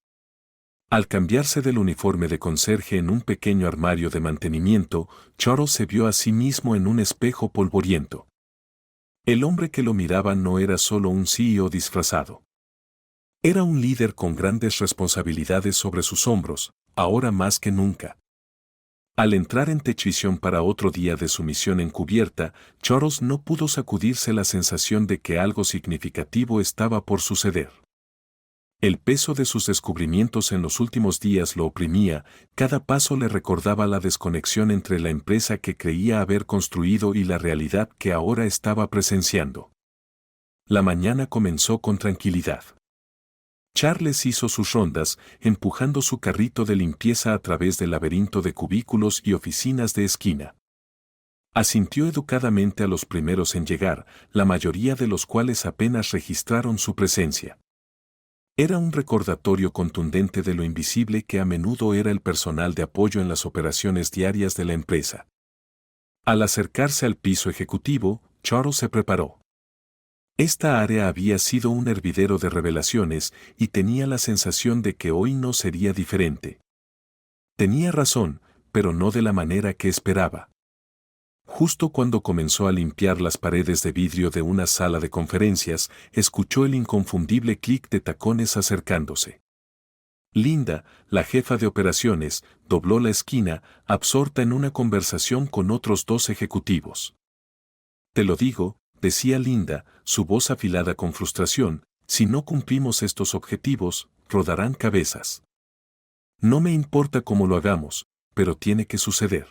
A: Al cambiarse del uniforme de conserje en un pequeño armario de mantenimiento, Charles se vio a sí mismo en un espejo polvoriento. El hombre que lo miraba no era solo un CEO disfrazado. Era un líder con grandes responsabilidades sobre sus hombros, ahora más que nunca. Al entrar en Techvision para otro día de su misión encubierta, Charles no pudo sacudirse la sensación de que algo significativo estaba por suceder. El peso de sus descubrimientos en los últimos días lo oprimía, cada paso le recordaba la desconexión entre la empresa que creía haber construido y la realidad que ahora estaba presenciando. La mañana comenzó con tranquilidad. Charles hizo sus rondas, empujando su carrito de limpieza a través del laberinto de cubículos y oficinas de esquina. Asintió educadamente a los primeros en llegar, la mayoría de los cuales apenas registraron su presencia. Era un recordatorio contundente de lo invisible que a menudo era el personal de apoyo en las operaciones diarias de la empresa. Al acercarse al piso ejecutivo, Charles se preparó. Esta área había sido un hervidero de revelaciones y tenía la sensación de que hoy no sería diferente. Tenía razón, pero no de la manera que esperaba. Justo cuando comenzó a limpiar las paredes de vidrio de una sala de conferencias, escuchó el inconfundible clic de tacones acercándose. Linda, la jefa de operaciones, dobló la esquina, absorta en una conversación con otros dos ejecutivos. Te lo digo, decía Linda, su voz afilada con frustración, si no cumplimos estos objetivos, rodarán cabezas. No me importa cómo lo hagamos, pero tiene que suceder.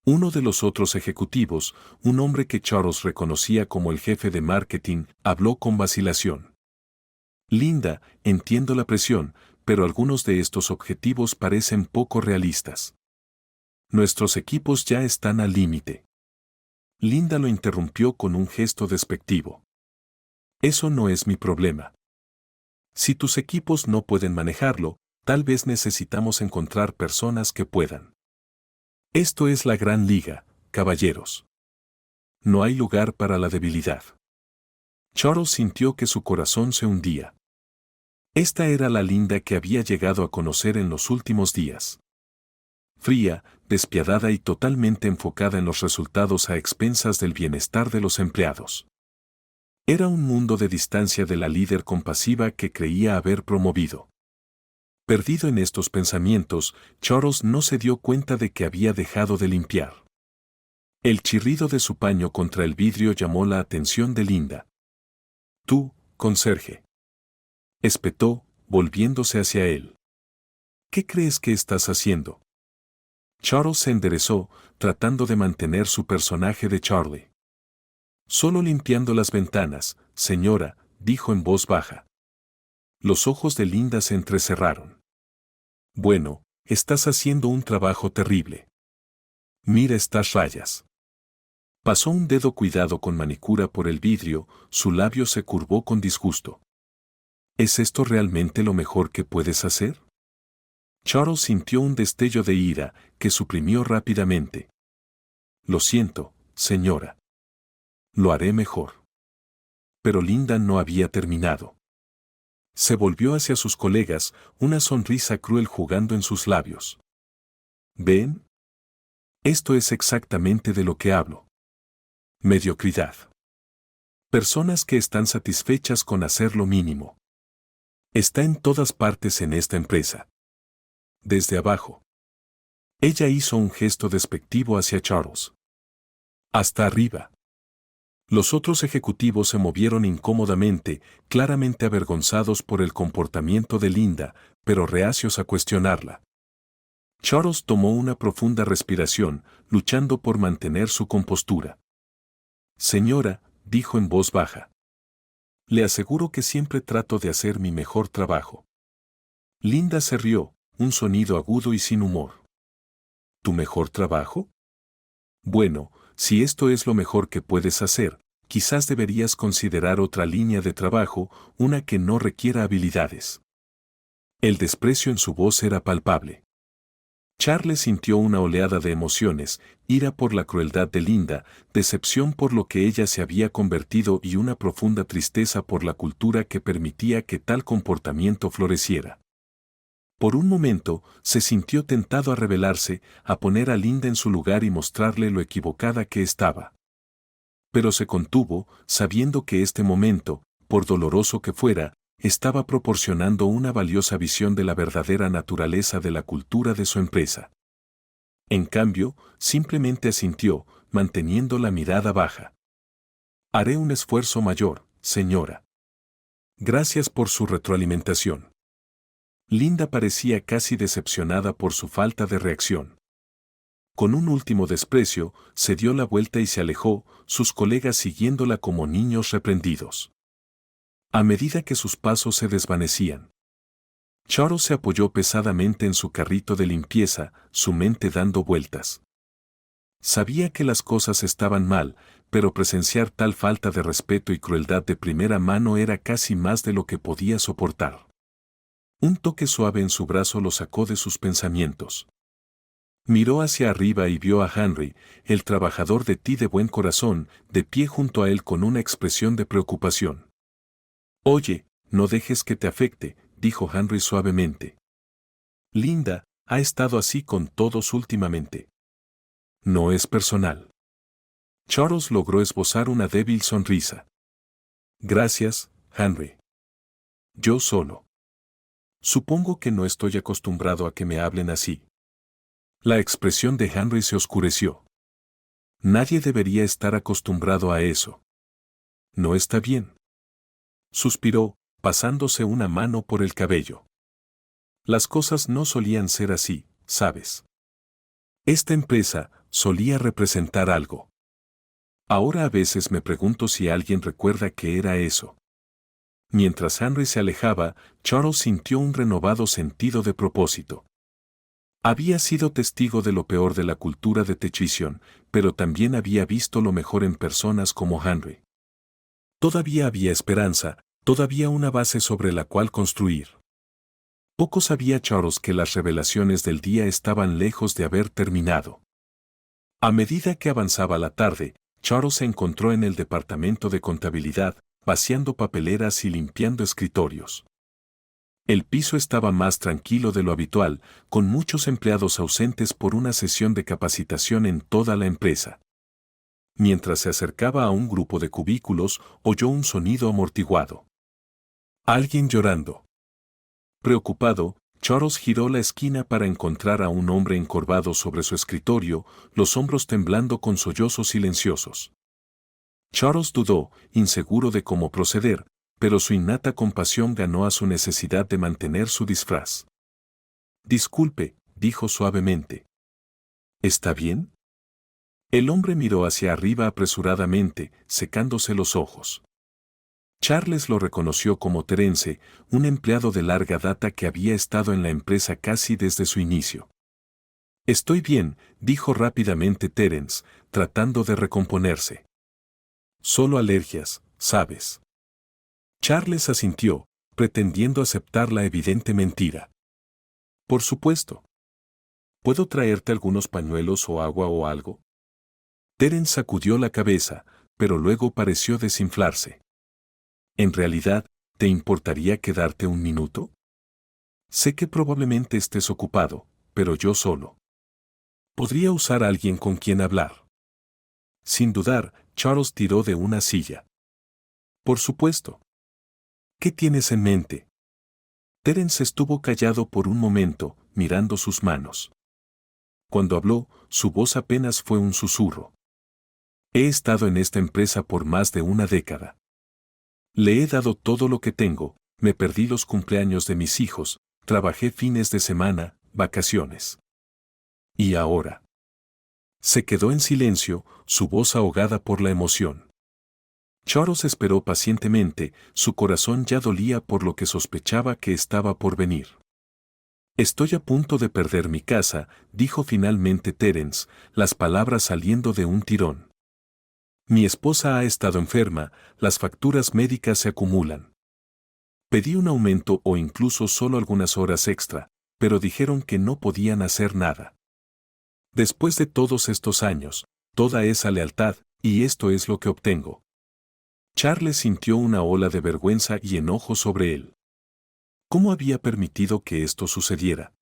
A: Uno de los otros ejecutivos, un hombre que Charles reconocía como el jefe de marketing, habló con vacilación. Linda, entiendo la presión, pero algunos de estos objetivos parecen poco realistas. Nuestros equipos ya están al límite. Linda lo interrumpió con un gesto despectivo. Eso no es mi problema. Si tus equipos no pueden manejarlo, tal vez necesitamos encontrar personas que puedan. Esto es la gran liga, caballeros. No hay lugar para la debilidad. Charles sintió que su corazón se hundía. Esta era la Linda que había llegado a conocer en los últimos días. Fría, despiadada y totalmente enfocada en los resultados a expensas del bienestar de los empleados. Era un mundo de distancia de la líder compasiva que creía haber promovido. Perdido en estos pensamientos, Charles no se dio cuenta de que había dejado de limpiar. El chirrido de su paño contra el vidrio llamó la atención de Linda. «Tú, conserje», espetó, volviéndose hacia él. «¿Qué crees que estás haciendo?» Charles se enderezó, tratando de mantener su personaje de Charlie. «Solo limpiando las ventanas, señora», dijo en voz baja. Los ojos de Linda se entrecerraron. «Bueno, estás haciendo un trabajo terrible. Mira estas rayas». Pasó un dedo cuidado con manicura por el vidrio, su labio se curvó con disgusto. ¿Es esto realmente lo mejor que puedes hacer? Charles sintió un destello de ira, que suprimió rápidamente. «Lo siento, señora. Lo haré mejor». Pero Linda no había terminado. Se volvió hacia sus colegas, una sonrisa cruel jugando en sus labios. ¿Ven? Esto es exactamente de lo que hablo. Mediocridad. Personas que están satisfechas con hacer lo mínimo. Está en todas partes en esta empresa. Desde abajo. Ella hizo un gesto despectivo hacia Charles. Hasta arriba. Los otros ejecutivos se movieron incómodamente, claramente avergonzados por el comportamiento de Linda, pero reacios a cuestionarla. Charles tomó una profunda respiración, luchando por mantener su compostura. «Señora», dijo en voz baja. «Le aseguro que siempre trato de hacer mi mejor trabajo». Linda se rió, un sonido agudo y sin humor. «¿Tu mejor trabajo? Bueno, si esto es lo mejor que puedes hacer, quizás deberías considerar otra línea de trabajo, una que no requiera habilidades». El desprecio en su voz era palpable. Charles sintió una oleada de emociones, ira por la crueldad de Linda, decepción por lo que ella se había convertido y una profunda tristeza por la cultura que permitía que tal comportamiento floreciera. Por un momento, se sintió tentado a rebelarse, a poner a Linda en su lugar y mostrarle lo equivocada que estaba. Pero se contuvo, sabiendo que este momento, por doloroso que fuera, estaba proporcionando una valiosa visión de la verdadera naturaleza de la cultura de su empresa. En cambio, simplemente asintió, manteniendo la mirada baja. «Haré un esfuerzo mayor, señora. Gracias por su retroalimentación». Linda parecía casi decepcionada por su falta de reacción. Con un último desprecio, se dio la vuelta y se alejó, sus colegas siguiéndola como niños reprendidos. A medida que sus pasos se desvanecían, Charles se apoyó pesadamente en su carrito de limpieza, su mente dando vueltas. Sabía que las cosas estaban mal, pero presenciar tal falta de respeto y crueldad de primera mano era casi más de lo que podía soportar. Un toque suave en su brazo lo sacó de sus pensamientos. Miró hacia arriba y vio a Henry, el trabajador de ti de buen corazón, de pie junto a él con una expresión de preocupación. «Oye, no dejes que te afecte», dijo Henry suavemente. «Linda ha estado así con todos últimamente. No es personal». Charles logró esbozar una débil sonrisa. «Gracias, Henry. Yo solo. Supongo que no estoy acostumbrado a que me hablen así». La expresión de Henry se oscureció. Nadie debería estar acostumbrado a eso. No está bien. Suspiró, pasándose una mano por el cabello. Las cosas no solían ser así, ¿sabes? Esta empresa, solía representar algo. Ahora a veces me pregunto si alguien recuerda qué era eso. Mientras Henry se alejaba, Charles sintió un renovado sentido de propósito. Había sido testigo de lo peor de la cultura de Techvision, pero también había visto lo mejor en personas como Henry. Todavía había esperanza, todavía una base sobre la cual construir. Poco sabía Charles que las revelaciones del día estaban lejos de haber terminado. A medida que avanzaba la tarde, Charles se encontró en el departamento de contabilidad, vaciando papeleras y limpiando escritorios. El piso estaba más tranquilo de lo habitual, con muchos empleados ausentes por una sesión de capacitación en toda la empresa. Mientras se acercaba a un grupo de cubículos, oyó un sonido amortiguado. Alguien llorando. Preocupado, Charles giró la esquina para encontrar a un hombre encorvado sobre su escritorio, los hombros temblando con sollozos silenciosos. Charles dudó, inseguro de cómo proceder, pero su innata compasión ganó a su necesidad de mantener su disfraz. «Disculpe», dijo suavemente. «¿Está bien?» El hombre miró hacia arriba apresuradamente, secándose los ojos. Charles lo reconoció como Terence, un empleado de larga data que había estado en la empresa casi desde su inicio. «Estoy bien», dijo rápidamente Terence, tratando de recomponerse. «Solo alergias, ¿sabes?» Charles asintió, pretendiendo aceptar la evidente mentira. «Por supuesto. ¿Puedo traerte algunos pañuelos o agua o algo?» Terence sacudió la cabeza, pero luego pareció desinflarse. «¿En realidad, te importaría quedarte un minuto? Sé que probablemente estés ocupado, pero yo solo. Podría usar a alguien con quien hablar». Sin dudar, Charles tiró de una silla. «Por supuesto. ¿Qué tienes en mente?» Terence estuvo callado por un momento, mirando sus manos. Cuando habló, su voz apenas fue un susurro. «He estado en esta empresa por más de una década. Le he dado todo lo que tengo, me perdí los cumpleaños de mis hijos, trabajé fines de semana, vacaciones. ¿Y ahora?» Se quedó en silencio, su voz ahogada por la emoción. Charles esperó pacientemente, su corazón ya dolía por lo que sospechaba que estaba por venir. «Estoy a punto de perder mi casa», dijo finalmente Terence, las palabras saliendo de un tirón. «Mi esposa ha estado enferma, las facturas médicas se acumulan. Pedí un aumento o incluso solo algunas horas extra, pero dijeron que no podían hacer nada. Después de todos estos años, toda esa lealtad, y esto es lo que obtengo». Charles sintió una ola de vergüenza y enojo sobre él. ¿Cómo había permitido que esto sucediera?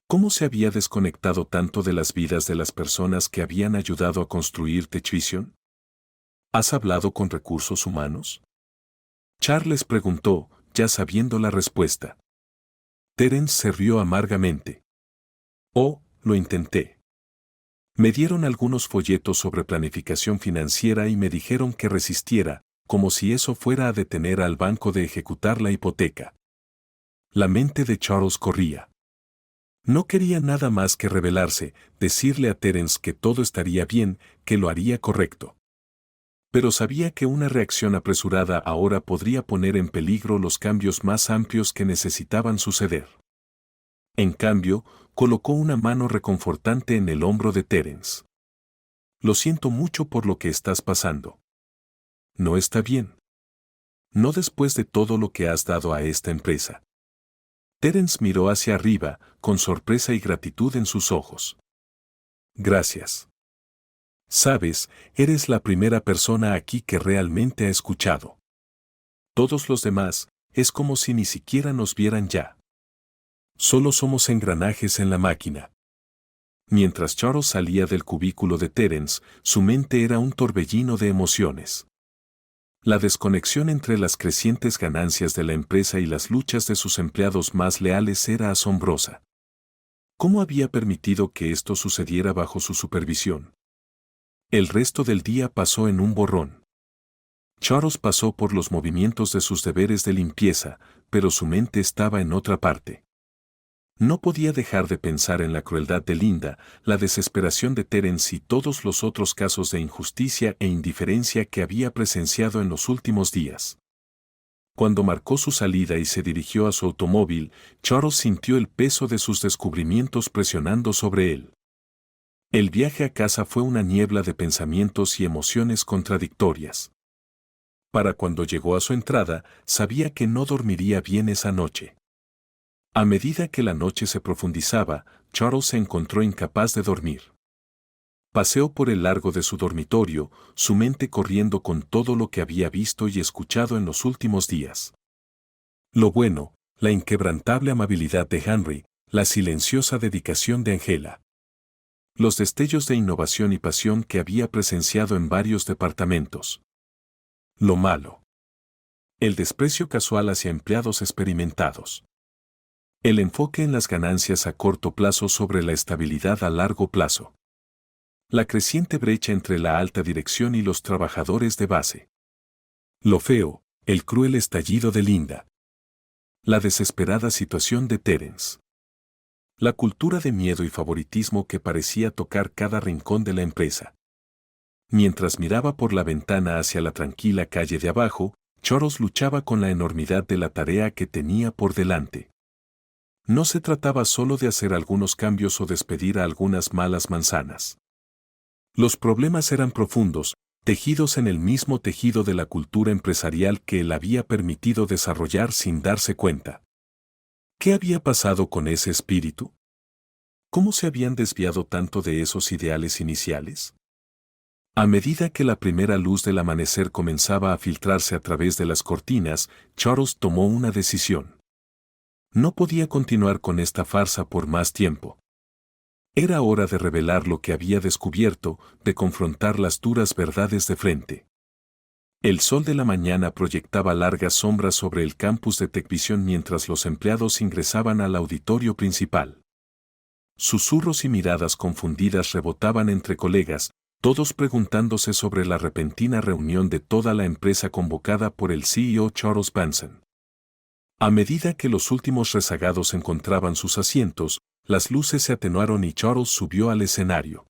A: ¿Cómo se había desconectado tanto de las vidas de las personas que habían ayudado a construir Techvision? ¿Has hablado con recursos humanos?, Charles preguntó, ya sabiendo la respuesta. Terence se rió amargamente. «Oh, lo intenté. Me dieron algunos folletos sobre planificación financiera y me dijeron que resistiera, como si eso fuera a detener al banco de ejecutar la hipoteca». La mente de Charles corría. No quería nada más que rebelarse, decirle a Terence que todo estaría bien, que lo haría correcto. Pero sabía que una reacción apresurada ahora podría poner en peligro los cambios más amplios que necesitaban suceder. En cambio, colocó una mano reconfortante en el hombro de Terence. «Lo siento mucho por lo que estás pasando. No está bien. No después de todo lo que has dado a esta empresa». Terence miró hacia arriba, con sorpresa y gratitud en sus ojos. «Gracias. Sabes, eres la primera persona aquí que realmente ha escuchado. Todos los demás, es como si ni siquiera nos vieran ya. Solo somos engranajes en la máquina». Mientras Charles salía del cubículo de Terence, su mente era un torbellino de emociones. La desconexión entre las crecientes ganancias de la empresa y las luchas de sus empleados más leales era asombrosa. ¿Cómo había permitido que esto sucediera bajo su supervisión? El resto del día pasó en un borrón. Charles pasó por los movimientos de sus deberes de limpieza, pero su mente estaba en otra parte. No podía dejar de pensar en la crueldad de Linda, la desesperación de Terence y todos los otros casos de injusticia e indiferencia que había presenciado en los últimos días. Cuando marcó su salida y se dirigió a su automóvil, Charles sintió el peso de sus descubrimientos presionando sobre él. El viaje a casa fue una niebla de pensamientos y emociones contradictorias. Para cuando llegó a su entrada, sabía que no dormiría bien esa noche. A medida que la noche se profundizaba, Charles se encontró incapaz de dormir. Paseó por el largo de su dormitorio, su mente corriendo con todo lo que había visto y escuchado en los últimos días. Lo bueno, la inquebrantable amabilidad de Henry, la silenciosa dedicación de Angela. Los destellos de innovación y pasión que había presenciado en varios departamentos. Lo malo. El desprecio casual hacia empleados experimentados. El enfoque en las ganancias a corto plazo sobre la estabilidad a largo plazo. La creciente brecha entre la alta dirección y los trabajadores de base. Lo feo, el cruel estallido de Linda. La desesperada situación de Terence. La cultura de miedo y favoritismo que parecía tocar cada rincón de la empresa. Mientras miraba por la ventana hacia la tranquila calle de abajo, Charles luchaba con la enormidad de la tarea que tenía por delante. No se trataba solo de hacer algunos cambios o despedir a algunas malas manzanas. Los problemas eran profundos, tejidos en el mismo tejido de la cultura empresarial que él había permitido desarrollar sin darse cuenta. ¿Qué había pasado con ese espíritu? ¿Cómo se habían desviado tanto de esos ideales iniciales? A medida que la primera luz del amanecer comenzaba a filtrarse a través de las cortinas, Charles tomó una decisión. No podía continuar con esta farsa por más tiempo. Era hora de revelar lo que había descubierto, de confrontar las duras verdades de frente. El sol de la mañana proyectaba largas sombras sobre el campus de Tecvisión mientras los empleados ingresaban al auditorio principal. Susurros y miradas confundidas rebotaban entre colegas, todos preguntándose sobre la repentina reunión de toda la empresa convocada por el CEO Charles Benson. A medida que los últimos rezagados encontraban sus asientos, las luces se atenuaron y Charles subió al escenario.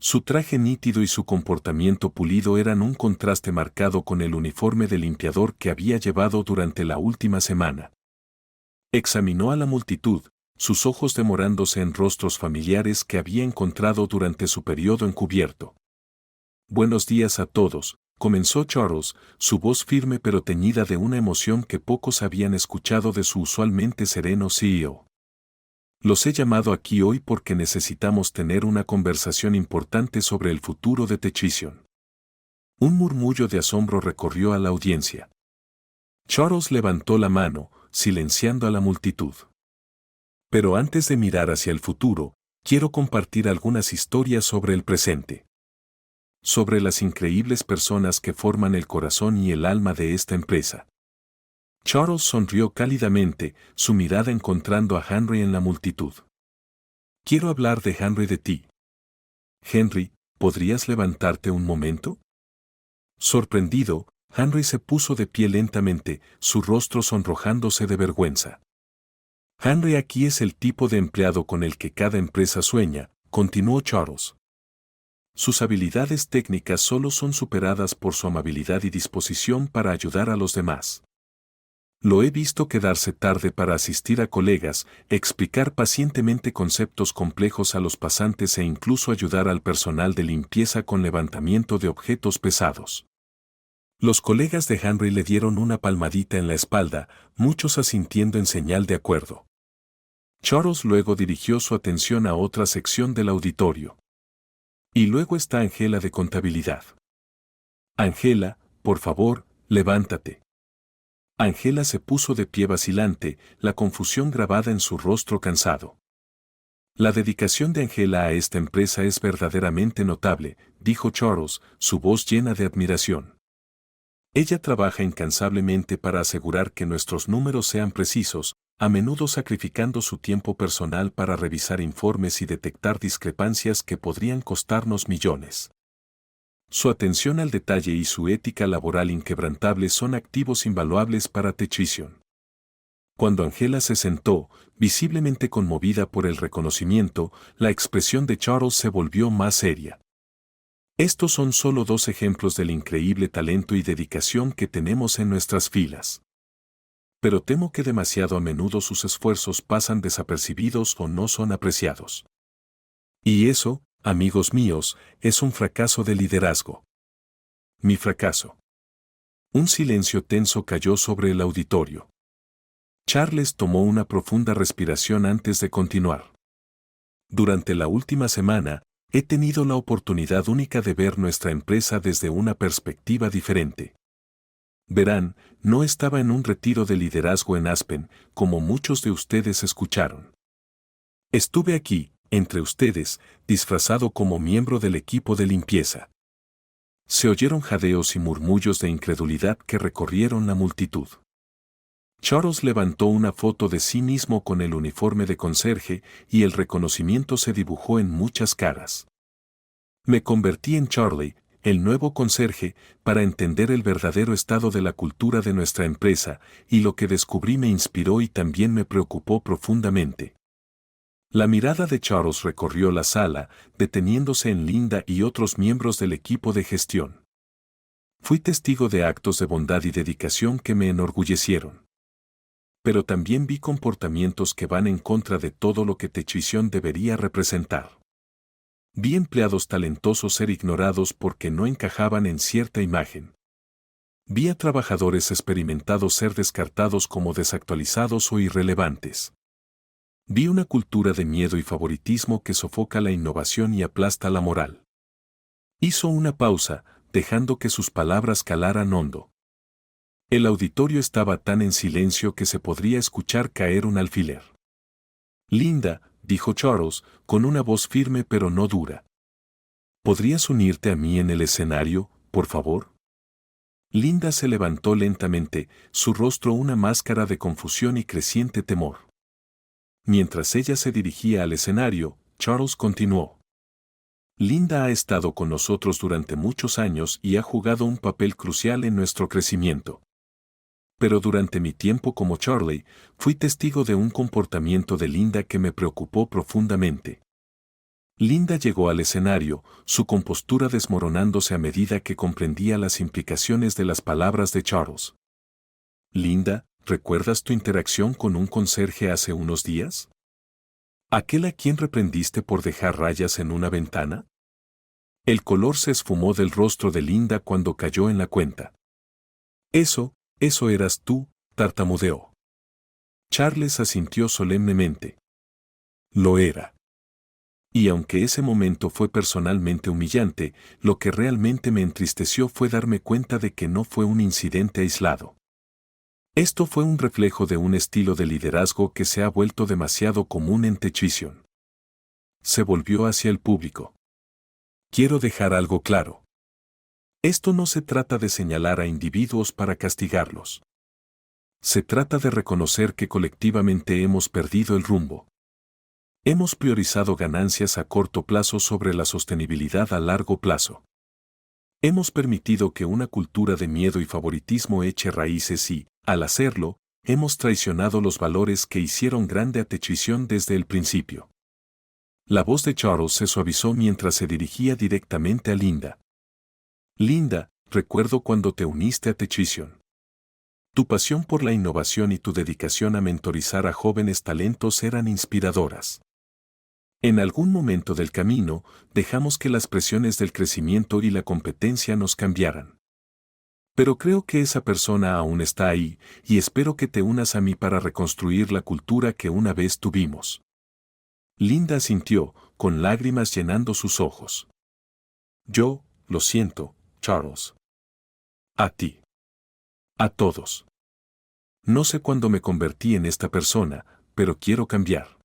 A: Su traje nítido y su comportamiento pulido eran un contraste marcado con el uniforme de limpiador que había llevado durante la última semana. Examinó a la multitud, sus ojos demorándose en rostros familiares que había encontrado durante su periodo encubierto. Buenos días a todos, comenzó Charles, su voz firme pero teñida de una emoción que pocos habían escuchado de su usualmente sereno CEO. Los he llamado aquí hoy porque necesitamos tener una conversación importante sobre el futuro de Tecvision. Un murmullo de asombro recorrió a la audiencia. Charles levantó la mano, silenciando a la multitud. Pero antes de mirar hacia el futuro, quiero compartir algunas historias sobre el presente. Sobre las increíbles personas que forman el corazón y el alma de esta empresa. Charles sonrió cálidamente, su mirada encontrando a Henry en la multitud. Quiero hablar de Henry de ti. Henry, ¿podrías levantarte un momento? Sorprendido, Henry se puso de pie lentamente, su rostro sonrojándose de vergüenza. Henry aquí es el tipo de empleado con el que cada empresa sueña, continuó Charles. Sus habilidades técnicas solo son superadas por su amabilidad y disposición para ayudar a los demás. Lo he visto quedarse tarde para asistir a colegas, explicar pacientemente conceptos complejos a los pasantes e incluso ayudar al personal de limpieza con levantamiento de objetos pesados. Los colegas de Henry le dieron una palmadita en la espalda, muchos asintiendo en señal de acuerdo. Charles luego dirigió su atención a otra sección del auditorio. Y luego está Angela de contabilidad. Angela, por favor, levántate. Angela se puso de pie vacilante, la confusión grabada en su rostro cansado. La dedicación de Angela a esta empresa es verdaderamente notable, dijo Charles, su voz llena de admiración. Ella trabaja incansablemente para asegurar que nuestros números sean precisos, a menudo sacrificando su tiempo personal para revisar informes y detectar discrepancias que podrían costarnos millones. Su atención al detalle y su ética laboral inquebrantable son activos invaluables para Tecvision. Cuando Angela se sentó, visiblemente conmovida por el reconocimiento, la expresión de Charles se volvió más seria. Estos son solo 2 ejemplos del increíble talento y dedicación que tenemos en nuestras filas. Pero temo que demasiado a menudo sus esfuerzos pasan desapercibidos o no son apreciados. Y eso, amigos míos, es un fracaso de liderazgo. Mi fracaso. Un silencio tenso cayó sobre el auditorio. Charles tomó una profunda respiración antes de continuar. Durante la última semana, he tenido la oportunidad única de ver nuestra empresa desde una perspectiva diferente. Verán, no estaba en un retiro de liderazgo en Aspen, como muchos de ustedes escucharon. Estuve aquí, entre ustedes, disfrazado como miembro del equipo de limpieza. Se oyeron jadeos y murmullos de incredulidad que recorrieron la multitud. Charles levantó una foto de sí mismo con el uniforme de conserje y el reconocimiento se dibujó en muchas caras. Me convertí en Charlie, el nuevo conserje, para entender el verdadero estado de la cultura de nuestra empresa, y lo que descubrí me inspiró y también me preocupó profundamente. La mirada de Charles recorrió la sala, deteniéndose en Linda y otros miembros del equipo de gestión. Fui testigo de actos de bondad y dedicación que me enorgullecieron. Pero también vi comportamientos que van en contra de todo lo que Techvision debería representar. Vi empleados talentosos ser ignorados porque no encajaban en cierta imagen. Vi a trabajadores experimentados ser descartados como desactualizados o irrelevantes. Vi una cultura de miedo y favoritismo que sofoca la innovación y aplasta la moral. Hizo una pausa, dejando que sus palabras calaran hondo. El auditorio estaba tan en silencio que se podría escuchar caer un alfiler. Linda, dijo Charles, con una voz firme pero no dura. ¿Podrías unirte a mí en el escenario, por favor? Linda se levantó lentamente, su rostro una máscara de confusión y creciente temor. Mientras ella se dirigía al escenario, Charles continuó. Linda ha estado con nosotros durante muchos años y ha jugado un papel crucial en nuestro crecimiento. Pero durante mi tiempo como Charlie, fui testigo de un comportamiento de Linda que me preocupó profundamente. Linda llegó al escenario, su compostura desmoronándose a medida que comprendía las implicaciones de las palabras de Charles. Linda, ¿recuerdas tu interacción con un conserje hace unos días? ¿Aquel a quien reprendiste por dejar rayas en una ventana? El color se esfumó del rostro de Linda cuando cayó en la cuenta. Eso eras tú, tartamudeó. Charles asintió solemnemente. Lo era. Y aunque ese momento fue personalmente humillante, lo que realmente me entristeció fue darme cuenta de que no fue un incidente aislado. Esto fue un reflejo de un estilo de liderazgo que se ha vuelto demasiado común en Techvision. Se volvió hacia el público. Quiero dejar algo claro. Esto no se trata de señalar a individuos para castigarlos. Se trata de reconocer que colectivamente hemos perdido el rumbo. Hemos priorizado ganancias a corto plazo sobre la sostenibilidad a largo plazo. Hemos permitido que una cultura de miedo y favoritismo eche raíces y, al hacerlo, hemos traicionado los valores que hicieron grande a Techvision desde el principio. La voz de Charles se suavizó mientras se dirigía directamente a Linda. Linda, recuerdo cuando te uniste a Techvision. Tu pasión por la innovación y tu dedicación a mentorizar a jóvenes talentos eran inspiradoras. En algún momento del camino, dejamos que las presiones del crecimiento y la competencia nos cambiaran. Pero creo que esa persona aún está ahí, y espero que te unas a mí para reconstruir la cultura que una vez tuvimos. Linda asintió, con lágrimas llenando sus ojos. Yo, lo siento, Charles. A ti. A todos. No sé cuándo me convertí en esta persona, pero quiero cambiar.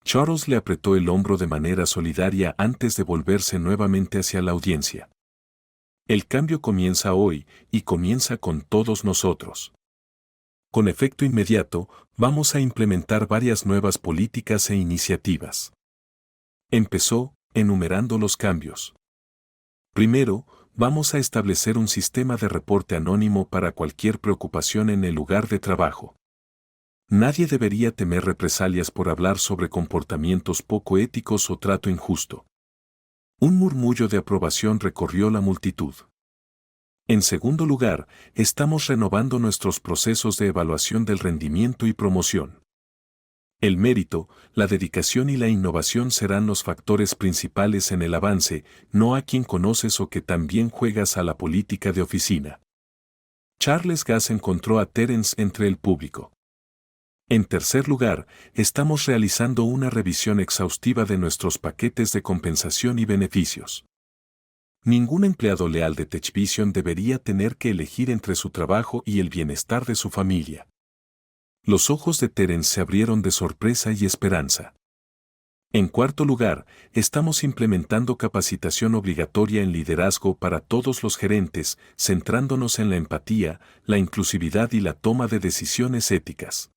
A: Charles le apretó el hombro de manera solidaria antes de volverse nuevamente hacia la audiencia. El cambio comienza hoy, y comienza con todos nosotros. Con efecto inmediato, vamos a implementar varias nuevas políticas e iniciativas. Empezó, enumerando los cambios. Primero, vamos a establecer un sistema de reporte anónimo para cualquier preocupación en el lugar de trabajo. Nadie debería temer represalias por hablar sobre comportamientos poco éticos o trato injusto. Un murmullo de aprobación recorrió la multitud. En segundo lugar, estamos renovando nuestros procesos de evaluación del rendimiento y promoción. El mérito, la dedicación y la innovación serán los factores principales en el avance, no a quien conoces o que también juegas a la política de oficina. Charles Gass encontró a Terence entre el público. En tercer lugar, estamos realizando una revisión exhaustiva de nuestros paquetes de compensación y beneficios. Ningún empleado leal de TechVision debería tener que elegir entre su trabajo y el bienestar de su familia. Los ojos de Terence se abrieron de sorpresa y esperanza. En cuarto lugar, estamos implementando capacitación obligatoria en liderazgo para todos los gerentes, centrándonos en la empatía, la inclusividad y la toma de decisiones éticas.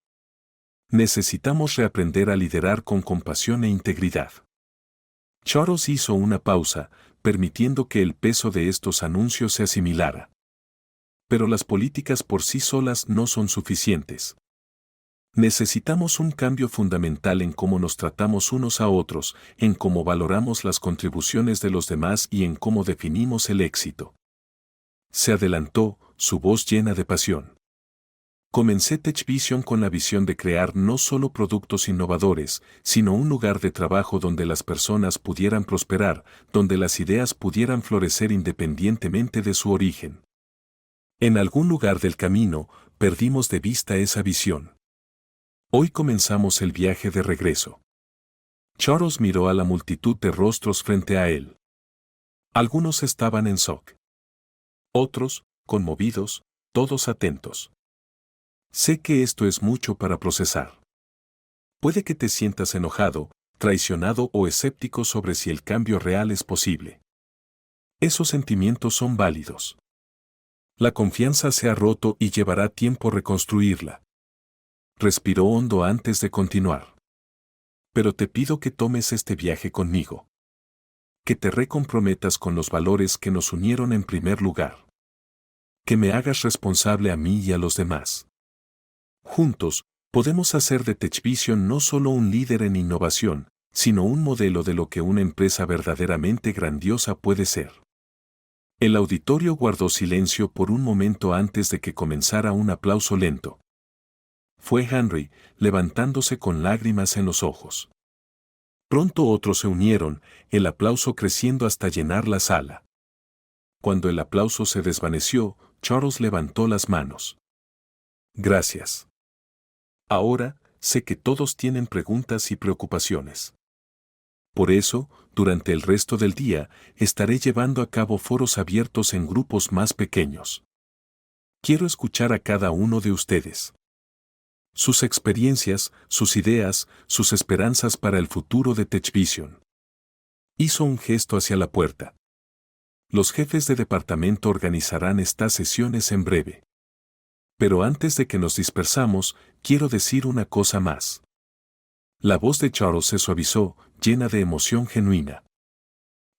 A: Necesitamos reaprender a liderar con compasión e integridad. Charles hizo una pausa, permitiendo que el peso de estos anuncios se asimilara. Pero las políticas por sí solas no son suficientes. Necesitamos un cambio fundamental en cómo nos tratamos unos a otros, en cómo valoramos las contribuciones de los demás y en cómo definimos el éxito. Se adelantó, su voz llena de pasión. Comencé TechVision con la visión de crear no solo productos innovadores, sino un lugar de trabajo donde las personas pudieran prosperar, donde las ideas pudieran florecer independientemente de su origen. En algún lugar del camino, perdimos de vista esa visión. Hoy comenzamos el viaje de regreso. Charles miró a la multitud de rostros frente a él. Algunos estaban en shock. Otros, conmovidos, todos atentos. Sé que esto es mucho para procesar. Puede que te sientas enojado, traicionado o escéptico sobre si el cambio real es posible. Esos sentimientos son válidos. La confianza se ha roto y llevará tiempo reconstruirla. Respiró hondo antes de continuar. Pero te pido que tomes este viaje conmigo. Que te recomprometas con los valores que nos unieron en primer lugar. Que me hagas responsable a mí y a los demás. Juntos, podemos hacer de TechVision no solo un líder en innovación, sino un modelo de lo que una empresa verdaderamente grandiosa puede ser. El auditorio guardó silencio por un momento antes de que comenzara un aplauso lento. Fue Henry, levantándose con lágrimas en los ojos. Pronto otros se unieron, el aplauso creciendo hasta llenar la sala. Cuando el aplauso se desvaneció, Charles levantó las manos. Gracias. Ahora, sé que todos tienen preguntas y preocupaciones. Por eso, durante el resto del día, estaré llevando a cabo foros abiertos en grupos más pequeños. Quiero escuchar a cada uno de ustedes. Sus experiencias, sus ideas, sus esperanzas para el futuro de TechVision. Hizo un gesto hacia la puerta. Los jefes de departamento organizarán estas sesiones en breve. Pero antes de que nos dispersamos, quiero decir una cosa más. La voz de Charles se suavizó, llena de emoción genuina.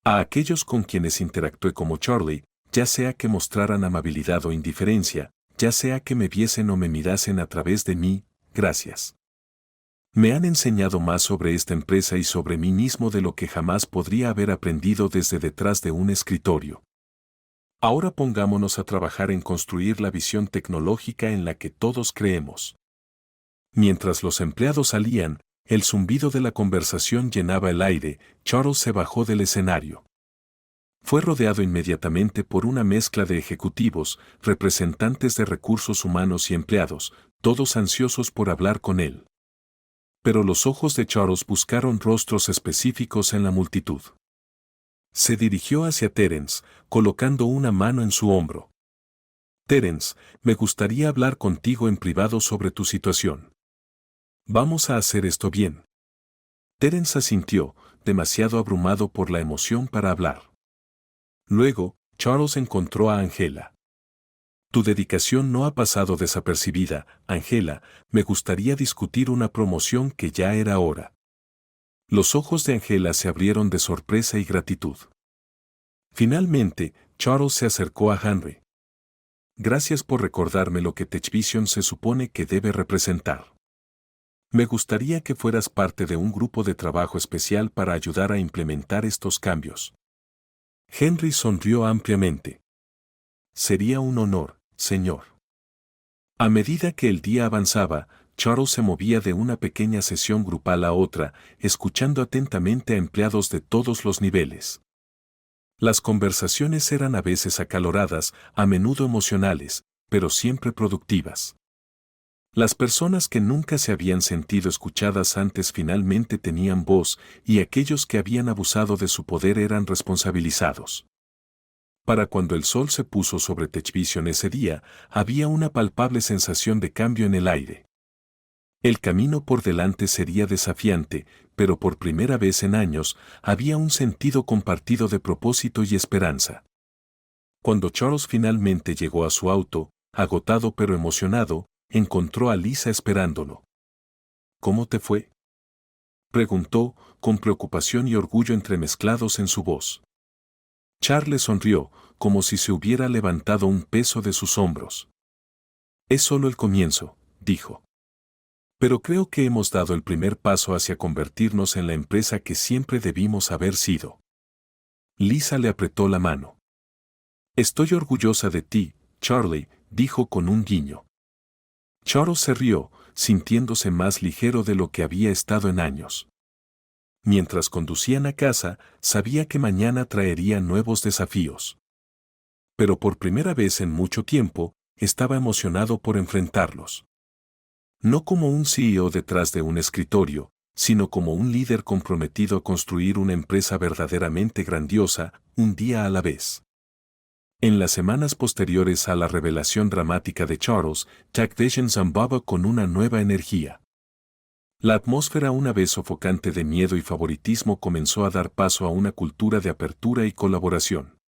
A: A aquellos con quienes interactué como Charlie, ya sea que mostraran amabilidad o indiferencia, ya sea que me viesen o me mirasen a través de mí, gracias. Me han enseñado más sobre esta empresa y sobre mí mismo de lo que jamás podría haber aprendido desde detrás de un escritorio. Ahora pongámonos a trabajar en construir la visión tecnológica en la que todos creemos. Mientras los empleados salían, el zumbido de la conversación llenaba el aire, Charles se bajó del escenario. Fue rodeado inmediatamente por una mezcla de ejecutivos, representantes de recursos humanos y empleados, todos ansiosos por hablar con él. Pero los ojos de Charles buscaron rostros específicos en la multitud. Se dirigió hacia Terence, colocando una mano en su hombro. Terence, me gustaría hablar contigo en privado sobre tu situación. Vamos a hacer esto bien. Terence asintió, demasiado abrumado por la emoción para hablar. Luego, Charles encontró a Angela. Tu dedicación no ha pasado desapercibida, Angela, me gustaría discutir una promoción que ya era hora. Los ojos de Angela se abrieron de sorpresa y gratitud. Finalmente, Charles se acercó a Henry. Gracias por recordarme lo que TechVision se supone que debe representar. Me gustaría que fueras parte de un grupo de trabajo especial para ayudar a implementar estos cambios. Henry sonrió ampliamente. Sería un honor, señor. A medida que el día avanzaba, Charles se movía de una pequeña sesión grupal a otra, escuchando atentamente a empleados de todos los niveles. Las conversaciones eran a veces acaloradas, a menudo emocionales, pero siempre productivas. Las personas que nunca se habían sentido escuchadas antes finalmente tenían voz, y aquellos que habían abusado de su poder eran responsabilizados. Para cuando el sol se puso sobre Techvision ese día, había una palpable sensación de cambio en el aire. El camino por delante sería desafiante, pero por primera vez en años, había un sentido compartido de propósito y esperanza. Cuando Charles finalmente llegó a su auto, agotado pero emocionado, encontró a Lisa esperándolo. ¿Cómo te fue?, preguntó, con preocupación y orgullo entremezclados en su voz. Charles sonrió, como si se hubiera levantado un peso de sus hombros. Es solo el comienzo, dijo. Pero creo que hemos dado el primer paso hacia convertirnos en la empresa que siempre debimos haber sido. Lisa le apretó la mano. Estoy orgullosa de ti, Charlie, dijo con un guiño. Charles se rió, sintiéndose más ligero de lo que había estado en años. Mientras conducían a casa, sabía que mañana traería nuevos desafíos. Pero por primera vez en mucho tiempo, estaba emocionado por enfrentarlos. No como un CEO detrás de un escritorio, sino como un líder comprometido a construir una empresa verdaderamente grandiosa, un día a la vez. En las semanas posteriores a la revelación dramática de Charles, Techvision zambaba con una nueva energía. La atmósfera, una vez sofocante de miedo y favoritismo, comenzó a dar paso a una cultura de apertura y colaboración.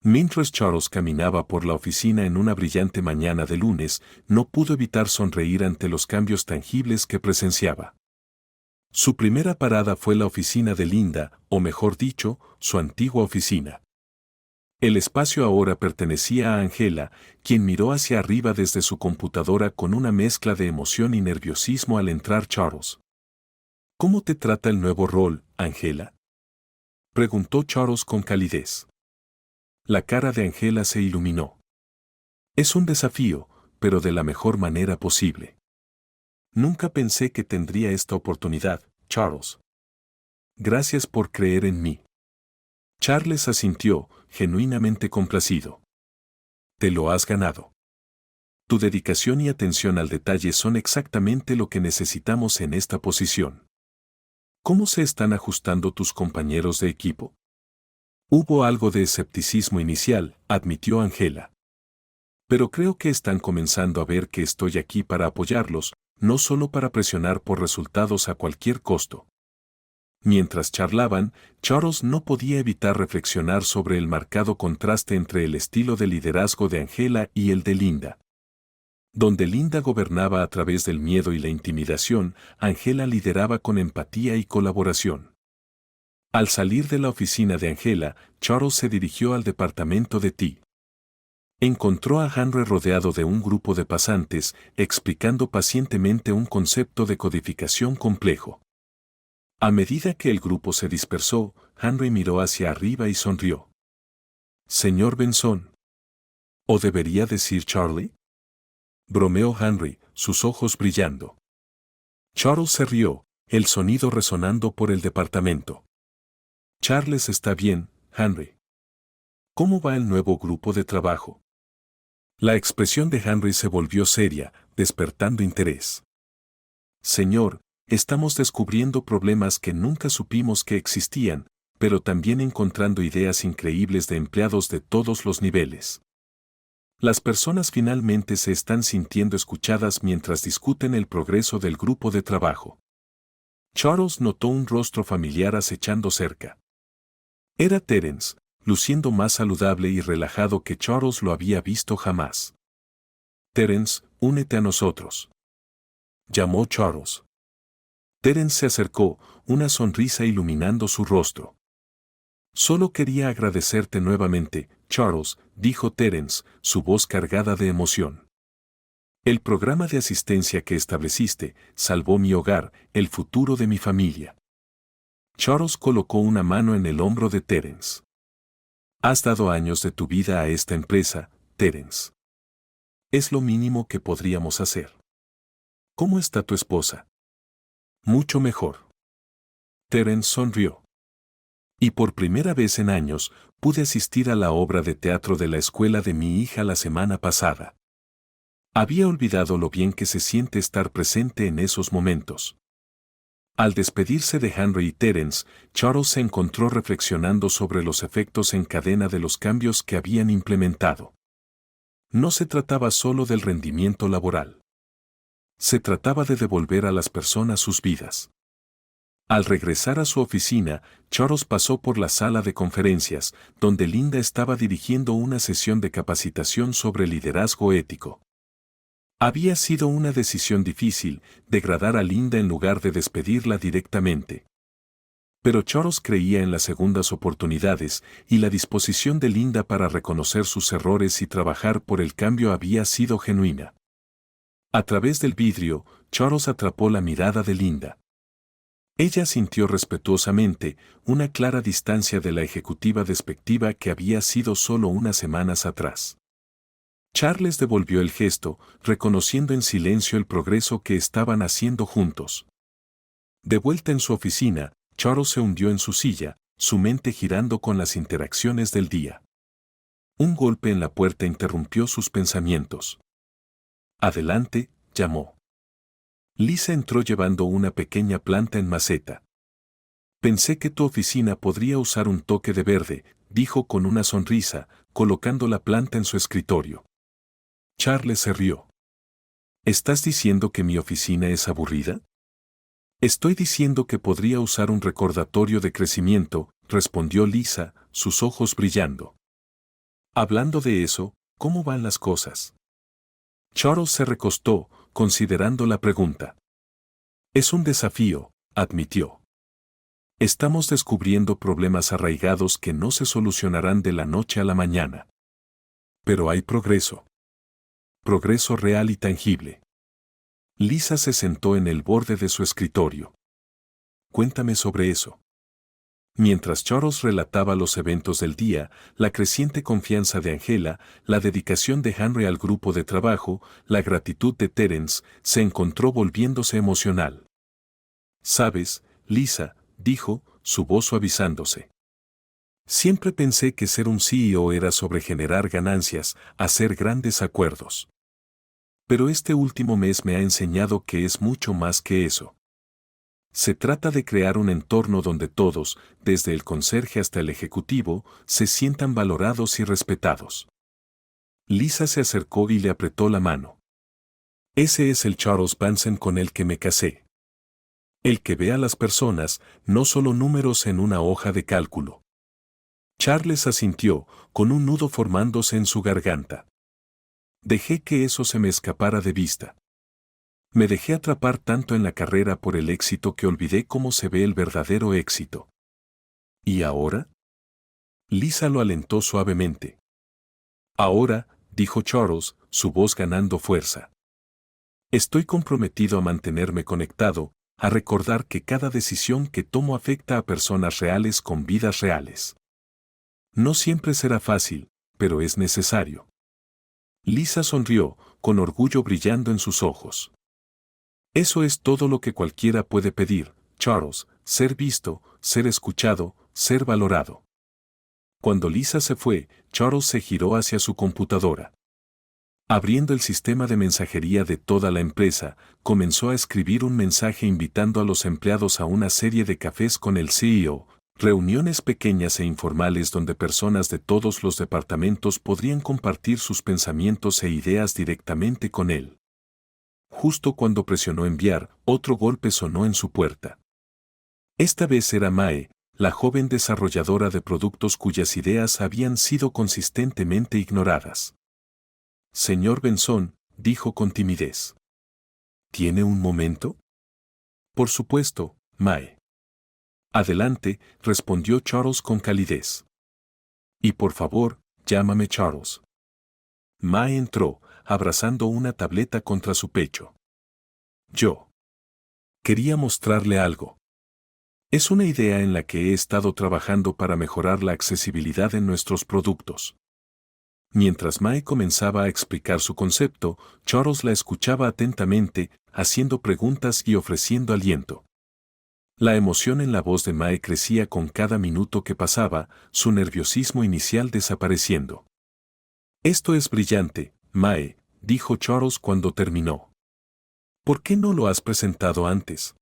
A: Mientras Charles caminaba por la oficina en una brillante mañana de lunes, no pudo evitar sonreír ante los cambios tangibles que presenciaba. Su primera parada fue la oficina de Linda, o mejor dicho, su antigua oficina. El espacio ahora pertenecía a Angela, quien miró hacia arriba desde su computadora con una mezcla de emoción y nerviosismo al entrar Charles. ¿Cómo te trata el nuevo rol, Angela?, preguntó Charles con calidez. La cara de Angela se iluminó. Es un desafío, pero de la mejor manera posible. Nunca pensé que tendría esta oportunidad, Charles. Gracias por creer en mí. Charles asintió, genuinamente complacido. Te lo has ganado. Tu dedicación y atención al detalle son exactamente lo que necesitamos en esta posición. ¿Cómo se están ajustando tus compañeros de equipo? Hubo algo de escepticismo inicial, admitió Angela. Pero creo que están comenzando a ver que estoy aquí para apoyarlos, no solo para presionar por resultados a cualquier costo. Mientras charlaban, Charles no podía evitar reflexionar sobre el marcado contraste entre el estilo de liderazgo de Angela y el de Linda. Donde Linda gobernaba a través del miedo y la intimidación, Angela lideraba con empatía y colaboración. Al salir de la oficina de Angela, Charles se dirigió al departamento de T. Encontró a Henry rodeado de un grupo de pasantes, explicando pacientemente un concepto de codificación complejo. A medida que el grupo se dispersó, Henry miró hacia arriba y sonrió. Señor Benson. ¿O debería decir Charlie?, bromeó Henry, sus ojos brillando. Charles se rió, el sonido resonando por el departamento. Charles está bien, Henry. ¿Cómo va el nuevo grupo de trabajo? La expresión de Henry se volvió seria, despertando interés. Señor, estamos descubriendo problemas que nunca supimos que existían, pero también encontrando ideas increíbles de empleados de todos los niveles. Las personas finalmente se están sintiendo escuchadas mientras discuten el progreso del grupo de trabajo. Charles notó un rostro familiar acechando cerca. Era Terence, luciendo más saludable y relajado que Charles lo había visto jamás. Terence, únete a nosotros, llamó Charles. Terence se acercó, una sonrisa iluminando su rostro. Solo quería agradecerte nuevamente, Charles, dijo Terence, su voz cargada de emoción. El programa de asistencia que estableciste salvó mi hogar, el futuro de mi familia. Charles colocó una mano en el hombro de Terence. Has dado años de tu vida a esta empresa, Terence. Es lo mínimo que podríamos hacer. ¿Cómo está tu esposa? Mucho mejor. Terence sonrió. Y por primera vez en años, pude asistir a la obra de teatro de la escuela de mi hija la semana pasada. Había olvidado lo bien que se siente estar presente en esos momentos. Al despedirse de Henry y Terence, Charles se encontró reflexionando sobre los efectos en cadena de los cambios que habían implementado. No se trataba solo del rendimiento laboral. Se trataba de devolver a las personas sus vidas. Al regresar a su oficina, Charles pasó por la sala de conferencias, donde Linda estaba dirigiendo una sesión de capacitación sobre liderazgo ético. Había sido una decisión difícil, degradar a Linda en lugar de despedirla directamente. Pero Charles creía en las segundas oportunidades, y la disposición de Linda para reconocer sus errores y trabajar por el cambio había sido genuina. A través del vidrio, Charles atrapó la mirada de Linda. Ella sintió respetuosamente una clara distancia de la ejecutiva despectiva que había sido solo unas semanas atrás. Charles devolvió el gesto, reconociendo en silencio el progreso que estaban haciendo juntos. De vuelta en su oficina, Charles se hundió en su silla, su mente girando con las interacciones del día. Un golpe en la puerta interrumpió sus pensamientos. Adelante, llamó. Lisa entró llevando una pequeña planta en maceta. Pensé que tu oficina podría usar un toque de verde, dijo con una sonrisa, colocando la planta en su escritorio. Charles se rió. ¿Estás diciendo que mi oficina es aburrida? Estoy diciendo que podría usar un recordatorio de crecimiento, respondió Lisa, sus ojos brillando. Hablando de eso, ¿cómo van las cosas? Charles se recostó, considerando la pregunta. Es un desafío, admitió. Estamos descubriendo problemas arraigados que no se solucionarán de la noche a la mañana. Pero hay progreso. Progreso real y tangible. Lisa se sentó en el borde de su escritorio. Cuéntame sobre eso. Mientras Charles relataba los eventos del día, la creciente confianza de Angela, la dedicación de Henry al grupo de trabajo, la gratitud de Terence, se encontró volviéndose emocional. Sabes, Lisa, dijo, su voz suavizándose. Siempre pensé que ser un CEO era sobre generar ganancias, hacer grandes acuerdos. Pero este último mes me ha enseñado que es mucho más que eso. Se trata de crear un entorno donde todos, desde el conserje hasta el ejecutivo, se sientan valorados y respetados. Lisa se acercó y le apretó la mano. Ese es el Charles Manson con el que me casé. El que ve a las personas, no solo números en una hoja de cálculo. Charles asintió, con un nudo formándose en su garganta. Dejé que eso se me escapara de vista. Me dejé atrapar tanto en la carrera por el éxito que olvidé cómo se ve el verdadero éxito. ¿Y ahora? Lisa lo alentó suavemente. Ahora, dijo Charles, su voz ganando fuerza. Estoy comprometido a mantenerme conectado, a recordar que cada decisión que tomo afecta a personas reales con vidas reales. No siempre será fácil, pero es necesario. Lisa sonrió, con orgullo brillando en sus ojos. Eso es todo lo que cualquiera puede pedir, Charles, ser visto, ser escuchado, ser valorado. Cuando Lisa se fue, Charles se giró hacia su computadora. Abriendo el sistema de mensajería de toda la empresa, comenzó a escribir un mensaje invitando a los empleados a una serie de cafés con el CEO, reuniones pequeñas e informales donde personas de todos los departamentos podrían compartir sus pensamientos e ideas directamente con él. Justo cuando presionó enviar, otro golpe sonó en su puerta. Esta vez era Mae, la joven desarrolladora de productos cuyas ideas habían sido consistentemente ignoradas. Señor Benson, dijo con timidez. ¿Tiene un momento? Por supuesto, Mae. Adelante, respondió Charles con calidez. Y por favor, llámame Charles. Mae entró, abrazando una tableta contra su pecho. Yo quería mostrarle algo. Es una idea en la que he estado trabajando para mejorar la accesibilidad en nuestros productos. Mientras Mae comenzaba a explicar su concepto, Charles la escuchaba atentamente, haciendo preguntas y ofreciendo aliento. La emoción en la voz de Mae crecía con cada minuto que pasaba, su nerviosismo inicial desapareciendo. «Esto es brillante, Mae», dijo Charles cuando terminó. «¿Por qué no lo has presentado antes?»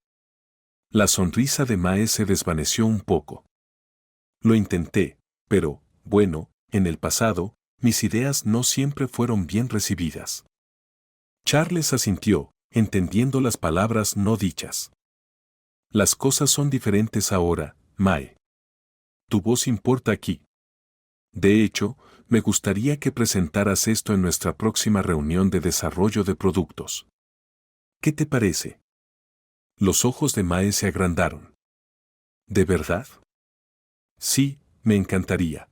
A: La sonrisa de Mae se desvaneció un poco. «Lo intenté, pero, bueno, en el pasado, mis ideas no siempre fueron bien recibidas». Charles asintió, entendiendo las palabras no dichas. «Las cosas son diferentes ahora, Mae. Tu voz importa aquí. De hecho, me gustaría que presentaras esto en nuestra próxima reunión de desarrollo de productos. ¿Qué te parece?» Los ojos de Mae se agrandaron. ¿De verdad? Sí, me encantaría.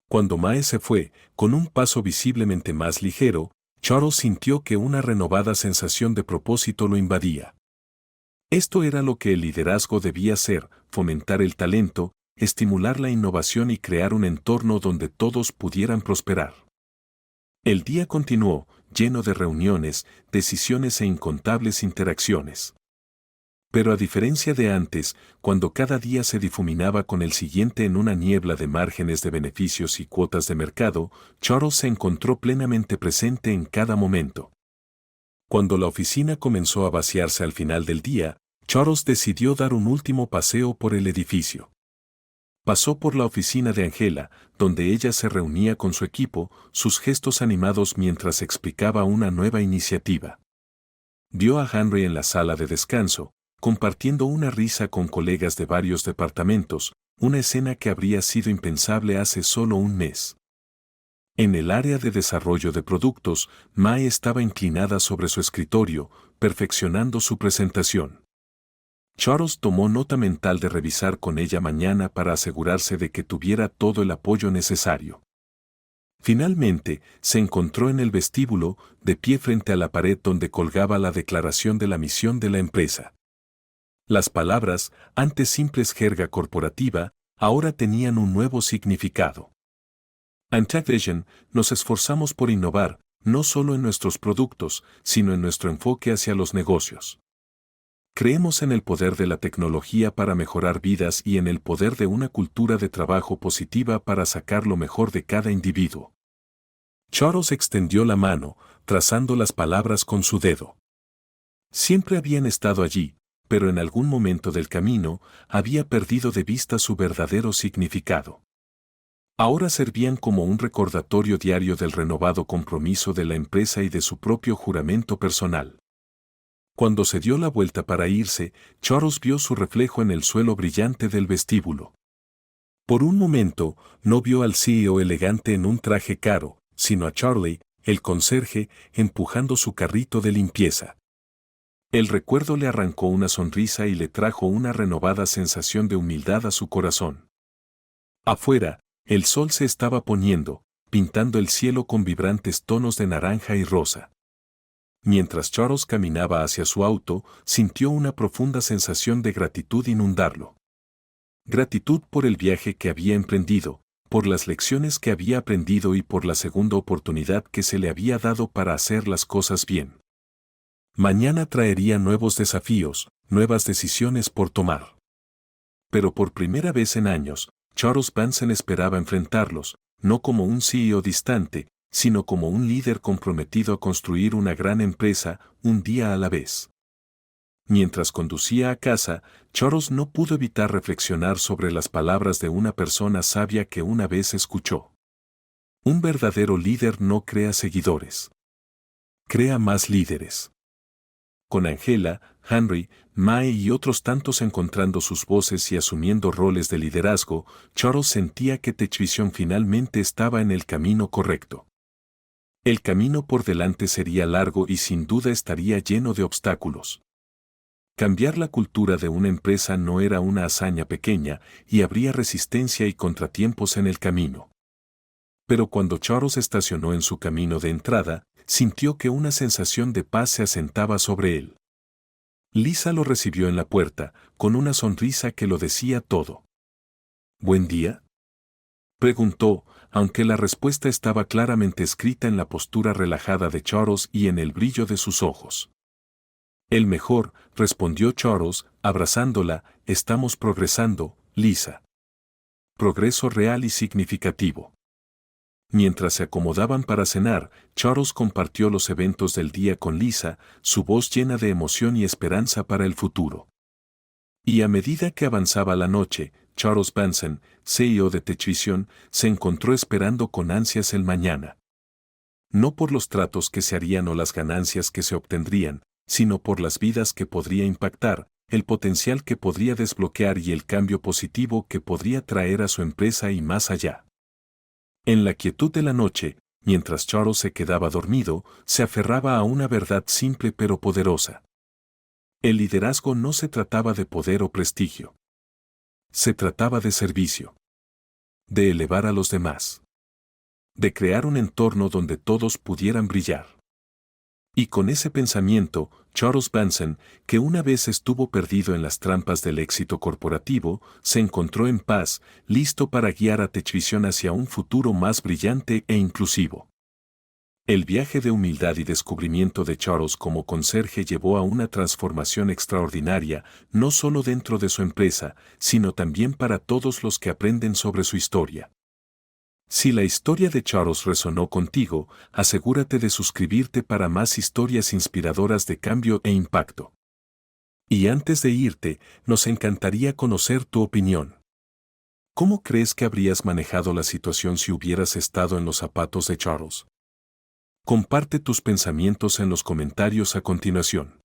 A: Cuando Mae se fue, con un paso visiblemente más ligero, Charles sintió que una renovada sensación de propósito lo invadía. Esto era lo que el liderazgo debía ser: fomentar el talento, estimular la innovación y crear un entorno donde todos pudieran prosperar. El día continuó, lleno de reuniones, decisiones e incontables interacciones. Pero a diferencia de antes, cuando cada día se difuminaba con el siguiente en una niebla de márgenes de beneficios y cuotas de mercado, Charles se encontró plenamente presente en cada momento. Cuando la oficina comenzó a vaciarse al final del día, Charles decidió dar un último paseo por el edificio. Pasó por la oficina de Angela, donde ella se reunía con su equipo, sus gestos animados mientras explicaba una nueva iniciativa. Vio a Henry en la sala de descanso, compartiendo una risa con colegas de varios departamentos, una escena que habría sido impensable hace solo un mes. En el área de desarrollo de productos, Mae estaba inclinada sobre su escritorio, perfeccionando su presentación. Charles tomó nota mental de revisar con ella mañana para asegurarse de que tuviera todo el apoyo necesario. Finalmente, se encontró en el vestíbulo, de pie frente a la pared donde colgaba la declaración de la misión de la empresa. Las palabras, antes simples jerga corporativa, ahora tenían un nuevo significado. En TechVision, nos esforzamos por innovar, no solo en nuestros productos, sino en nuestro enfoque hacia los negocios. Creemos en el poder de la tecnología para mejorar vidas y en el poder de una cultura de trabajo positiva para sacar lo mejor de cada individuo. Charles extendió la mano, trazando las palabras con su dedo. Siempre habían estado allí, pero en algún momento del camino había perdido de vista su verdadero significado. Ahora servían como un recordatorio diario del renovado compromiso de la empresa y de su propio juramento personal. Cuando se dio la vuelta para irse, Charles vio su reflejo en el suelo brillante del vestíbulo. Por un momento, no vio al CEO elegante en un traje caro, sino a Charlie, el conserje, empujando su carrito de limpieza. El recuerdo le arrancó una sonrisa y le trajo una renovada sensación de humildad a su corazón. Afuera, el sol se estaba poniendo, pintando el cielo con vibrantes tonos de naranja y rosa. Mientras Charles caminaba hacia su auto, sintió una profunda sensación de gratitud inundarlo. Gratitud por el viaje que había emprendido, por las lecciones que había aprendido y por la segunda oportunidad que se le había dado para hacer las cosas bien. Mañana traería nuevos desafíos, nuevas decisiones por tomar. Pero por primera vez en años, Charles Benson esperaba enfrentarlos, no como un CEO distante, sino como un líder comprometido a construir una gran empresa, un día a la vez. Mientras conducía a casa, Charles no pudo evitar reflexionar sobre las palabras de una persona sabia que una vez escuchó. Un verdadero líder no crea seguidores. Crea más líderes. Con Angela, Henry, Mae y otros tantos encontrando sus voces y asumiendo roles de liderazgo, Charles sentía que TechVision finalmente estaba en el camino correcto. El camino por delante sería largo y sin duda estaría lleno de obstáculos. Cambiar la cultura de una empresa no era una hazaña pequeña y habría resistencia y contratiempos en el camino. Pero cuando Charles estacionó en su camino de entrada, sintió que una sensación de paz se asentaba sobre él. Lisa lo recibió en la puerta, con una sonrisa que lo decía todo. ¿Buen día?, preguntó, aunque la respuesta estaba claramente escrita en la postura relajada de Charles y en el brillo de sus ojos. El mejor, respondió Charles, abrazándola, estamos progresando, Lisa. Progreso real y significativo. Mientras se acomodaban para cenar, Charles compartió los eventos del día con Lisa, su voz llena de emoción y esperanza para el futuro. Y a medida que avanzaba la noche, Charles Benson, CEO de Techvision, se encontró esperando con ansias el mañana. No por los tratos que se harían o las ganancias que se obtendrían, sino por las vidas que podría impactar, el potencial que podría desbloquear y el cambio positivo que podría traer a su empresa y más allá. En la quietud de la noche, mientras Charles se quedaba dormido, se aferraba a una verdad simple pero poderosa. El liderazgo no se trataba de poder o prestigio. Se trataba de servicio. De elevar a los demás. De crear un entorno donde todos pudieran brillar. Y con ese pensamiento, Charles Benson, que una vez estuvo perdido en las trampas del éxito corporativo, se encontró en paz, listo para guiar a Techvision hacia un futuro más brillante e inclusivo. El viaje de humildad y descubrimiento de Charles como conserje llevó a una transformación extraordinaria, no solo dentro de su empresa, sino también para todos los que aprenden sobre su historia. Si la historia de Charles resonó contigo, asegúrate de suscribirte para más historias inspiradoras de cambio e impacto. Y antes de irte, nos encantaría conocer tu opinión. ¿Cómo crees que habrías manejado la situación si hubieras estado en los zapatos de Charles? Comparte tus pensamientos en los comentarios a continuación.